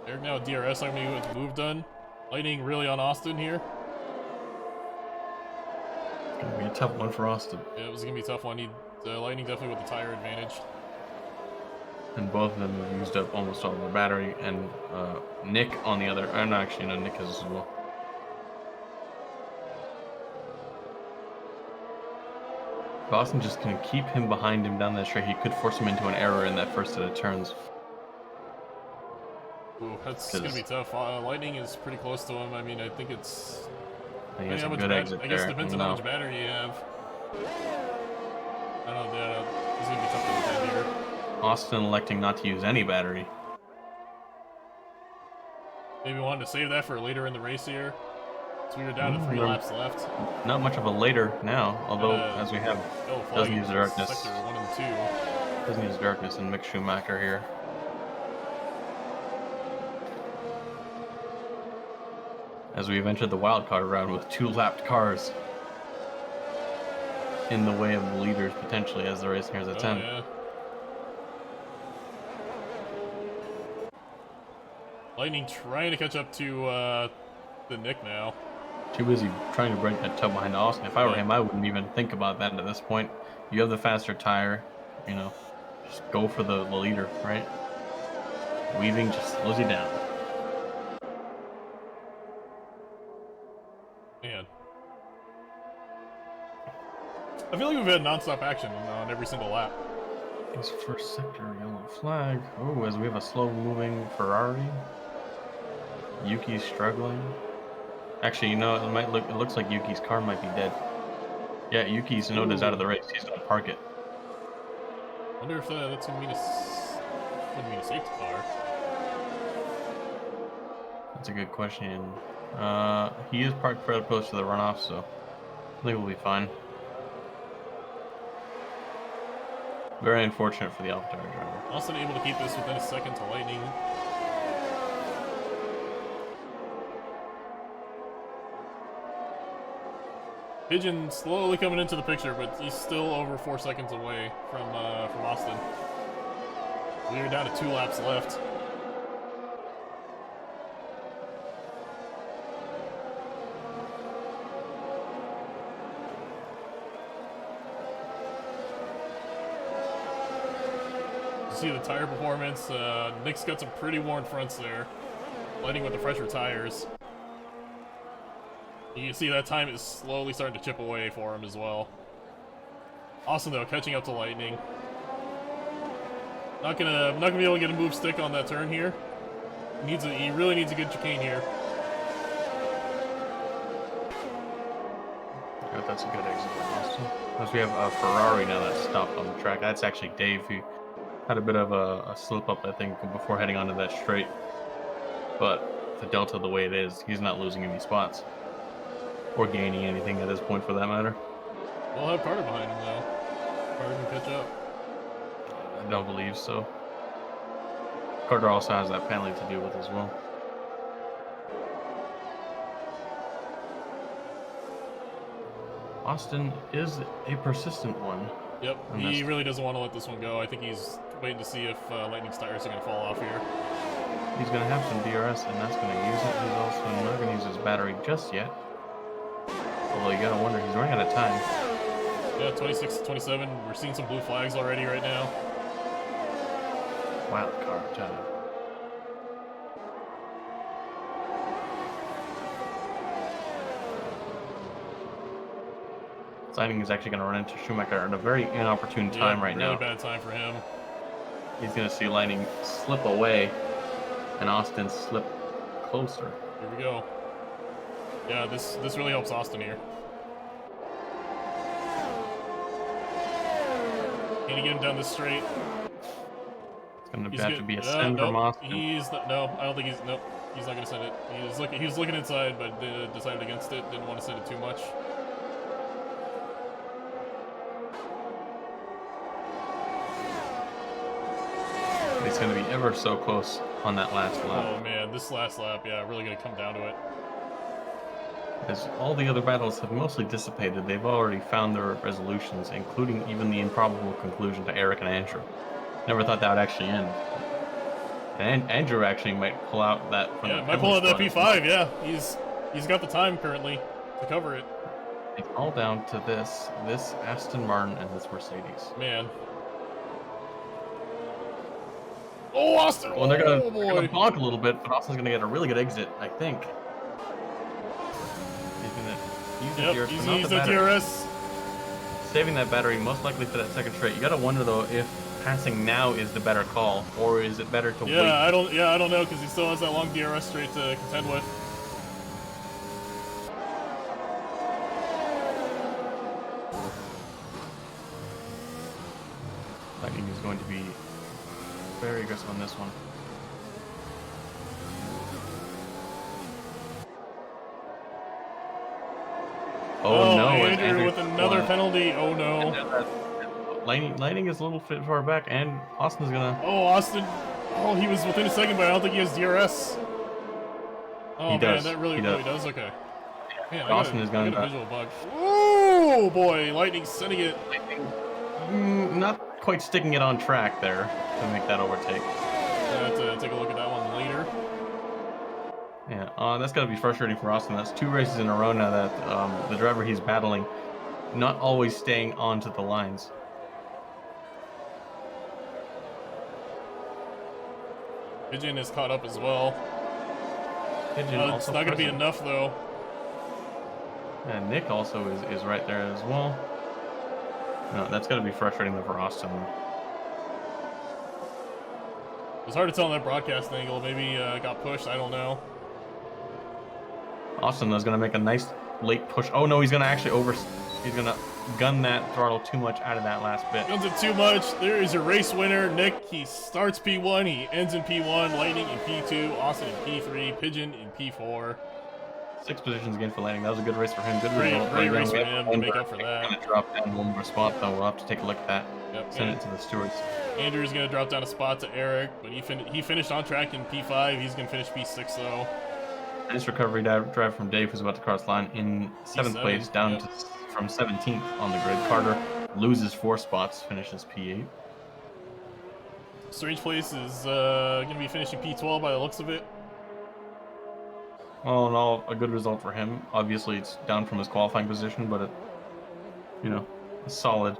Eric now DRS on me with the move done. Lightning really on Austin here. It's gonna be a tough one for Austin. Yeah, it was gonna be a tough one. Lightning definitely with the tire advantage. And both of them have used up almost all of their battery, and Nick on the other, and actually, Nick has as well. If Austin just can keep him behind him down that straight, he could force him into an error in that first set of turns. Ooh, that's gonna be tough. Lightning is pretty close to him. I mean, I think it's. He has a how much good exit I guess it there. depends on how much battery you have. I don't know. This is gonna be tough to defend here. Austin electing not to use any battery. Maybe wanted to save that for later in the race here. So we were down to 3 laps left. Not much of a later now, although as we have doesn't use darkness. Sector 1 and 2. Doesn't use darkness and Mick Schumacher here. As we've entered the wildcard round with 2 lapped cars in the way of the leaders potentially as the race nears its end. Yeah. Lightning trying to catch up to the Nick now. Too busy trying to break that toe behind Austin. If I were him, I wouldn't even think about that at this point. You have the faster tire, just go for the leader, right? Weaving just slows you down. Man. I feel like we've had non-stop action on every single lap. His first sector, yellow flag. Oh, as we have a slow-moving Ferrari. Yuki's struggling. Actually, it looks like Yuki's car might be dead. Yeah, Yuki's Noda's out of the race. He's gonna park it. Wonder if that's gonna mean a safety car. That's a good question. He is parked fairly close to the runoff, so I think we'll be fine. Very unfortunate for the AlphaTauri driver. Austin able to keep this within a second to Lightning. Pigeon slowly coming into the picture, but he's still over 4 seconds away from Austin. We are down to 2 laps left. See the tire performance. Nick's got some pretty worn fronts there, lighting with the fresher tires. You can see that time is slowly starting to chip away for him as well. Austin though catching up to Lightning. Not gonna be able to get a move stick on that turn here. He really needs a good chicane here. Yeah, that's a good exit for Austin. Plus we have a Ferrari now that's stopped on the track. That's actually Dave, who had a bit of a slip up, I think, before heading onto that straight. But the Delta, the way it is, he's not losing any spots or gaining anything at this point, for that matter. We'll have Carter behind him though. Carter can catch up. I don't believe so. Carter also has that penalty to deal with as well. Austin is a persistent one. Yep, he really doesn't want to let this one go. I think he's waiting to see if Lightning's tires are going to fall off here. He's going to have some DRS, and that's going to use it. He's also not going to use his battery just yet. Although you got to wonder, he's running out of time. Yeah, 26 to 27. We're seeing some blue flags already right now. Wild card time. Lightning is actually going to run into Schumacher at a very inopportune time right now. Really bad time for him. He's going to see Lightning slip away and Austin slip closer. Here we go. Yeah, this really helps Austin here. Can he get him down this straight? It's going to have to be a send from Austin. No, I don't think he's not going to send it. He was looking inside, but decided against it. Didn't want to send it too much. It's going to be ever so close on that last lap. Oh man, this last lap, yeah, really going to come down to it. As all the other battles have mostly dissipated, they've already found their resolutions, including even the improbable conclusion to Eric and Andrew. Never thought that would actually end. And Andrew actually might pull out that. Yeah, might pull out that P5. Yeah, he's got the time currently to cover it. It's all down to this Aston Martin and this Mercedes. Man. Oh, Austin! Well, they're gonna bonk a little bit, but Austin's gonna get a really good exit, I think. He's gonna use the DRS, he's the DRS. Saving that battery most likely for that second straight. You gotta wonder though if passing now is the better call, or is it better to wait? I don't know, because he still has that long DRS straight to contend with. Lightning is going to be very aggressive on this one. Oh no! Andrew with another penalty. Oh no! Lightning is a little bit far back, and Austin's gonna. Oh, Austin! Oh, he was within a second, but I don't think he has DRS. Oh man, does. that really does. Okay. Man, Austin is going to visual bug. Oh boy, Lightning's sending it. Not quite sticking it on track there to make that overtake. I have to take a look at that one later. Yeah, that's got to be frustrating for Austin. That's 2 races in a row now that the driver he's battling not always staying onto the lines. Pigeon is caught up as well. It's not going to be enough though. And Nick also is right there as well. No, that's got to be frustrating though for Austin. It's hard to tell on that broadcast angle. Maybe got pushed. I don't know. Austin is going to make a nice late push. Oh no, he's going to actually he's going to gun that throttle too much out of that last bit. Guns it too much. There is your race winner, Nick. He starts P1, he ends in P1, Lightning in P2, Austin in P3, Pigeon in P4. 6 positions again for Lightning. That was a good race for him. Good result. Great race for him to make up for that. Going to drop down one more spot though. We'll have to take a look at that. Yep, Send it to the stewards. Andrew's going to drop down a spot to Eric, but he finished on track in P5. He's going to finish P6 though. Nice recovery drive from Dave, who's about to cross line in 7th P7, place, down yep. to from 17th on the grid. Carter loses 4 spots, finishes P8. Strange Place is going to be finishing P12 by the looks of it. All in all, a good result for him. Obviously, it's down from his qualifying position, but it, you know, it's solid.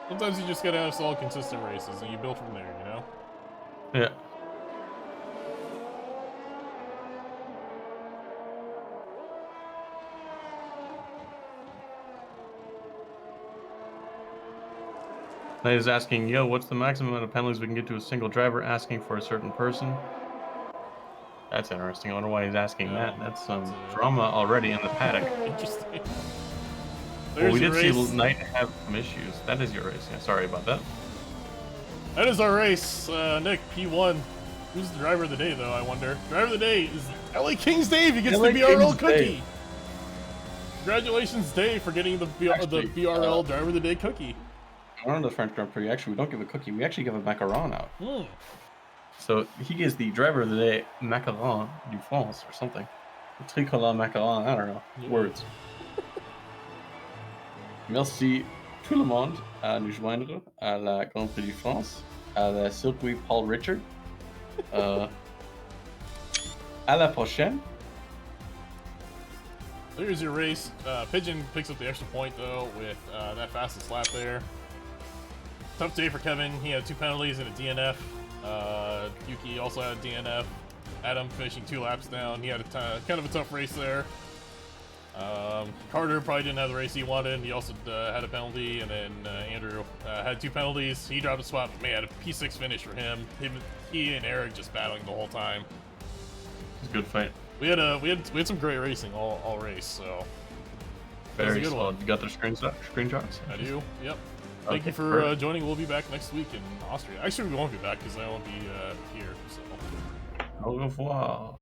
Sometimes you just got to have solid, consistent races, and you build from there, you know? Yeah. Knight is asking, yo, what's the maximum amount of penalties we can get to a single driver, asking for a certain person? That's interesting. I wonder why he's asking that. That's some drama already in the paddock. Interesting. Well, we your did see race. Knight have some issues. That is your race. Yeah, sorry about that. That is our race. Nick, P1. Who's the driver of the day, though, I wonder? Driver of the day is LA Kings Dave. He gets LA the BRL Kings cookie. Dave. Congratulations, Dave, for getting the BRL driver of the day cookie. We're on the French Grand Prix. Actually, we don't give a cookie. We actually give a macaron out. Hmm. So he gives the driver of the day macaron du France or something. Tricolore macaron. I don't know. Yeah. Words. Merci tout le monde à nous joindre à la Grand Prix de France, à la circuit Paul Ricard. À la prochaine. There's your race. Pigeon picks up the extra point, though, with that fastest lap there. Tough day for Kevin. He had 2 penalties and a DNF. Yuki also had a DNF. Adam finishing 2 laps down. He had kind of a tough race there. Carter probably didn't have the race he wanted. He also had a penalty, and then Andrew had 2 penalties. He dropped a spot, but man, a P6 finish for him. He and Eric just battling the whole time. It's a good fight. We had some great racing all race, so that was a Very good solid. one. You got their screenshots? I do. Yep. Thank Okay, you for perfect. joining. We'll be back next week in Austria. Actually, we won't be back because I won't be here. So. Au revoir.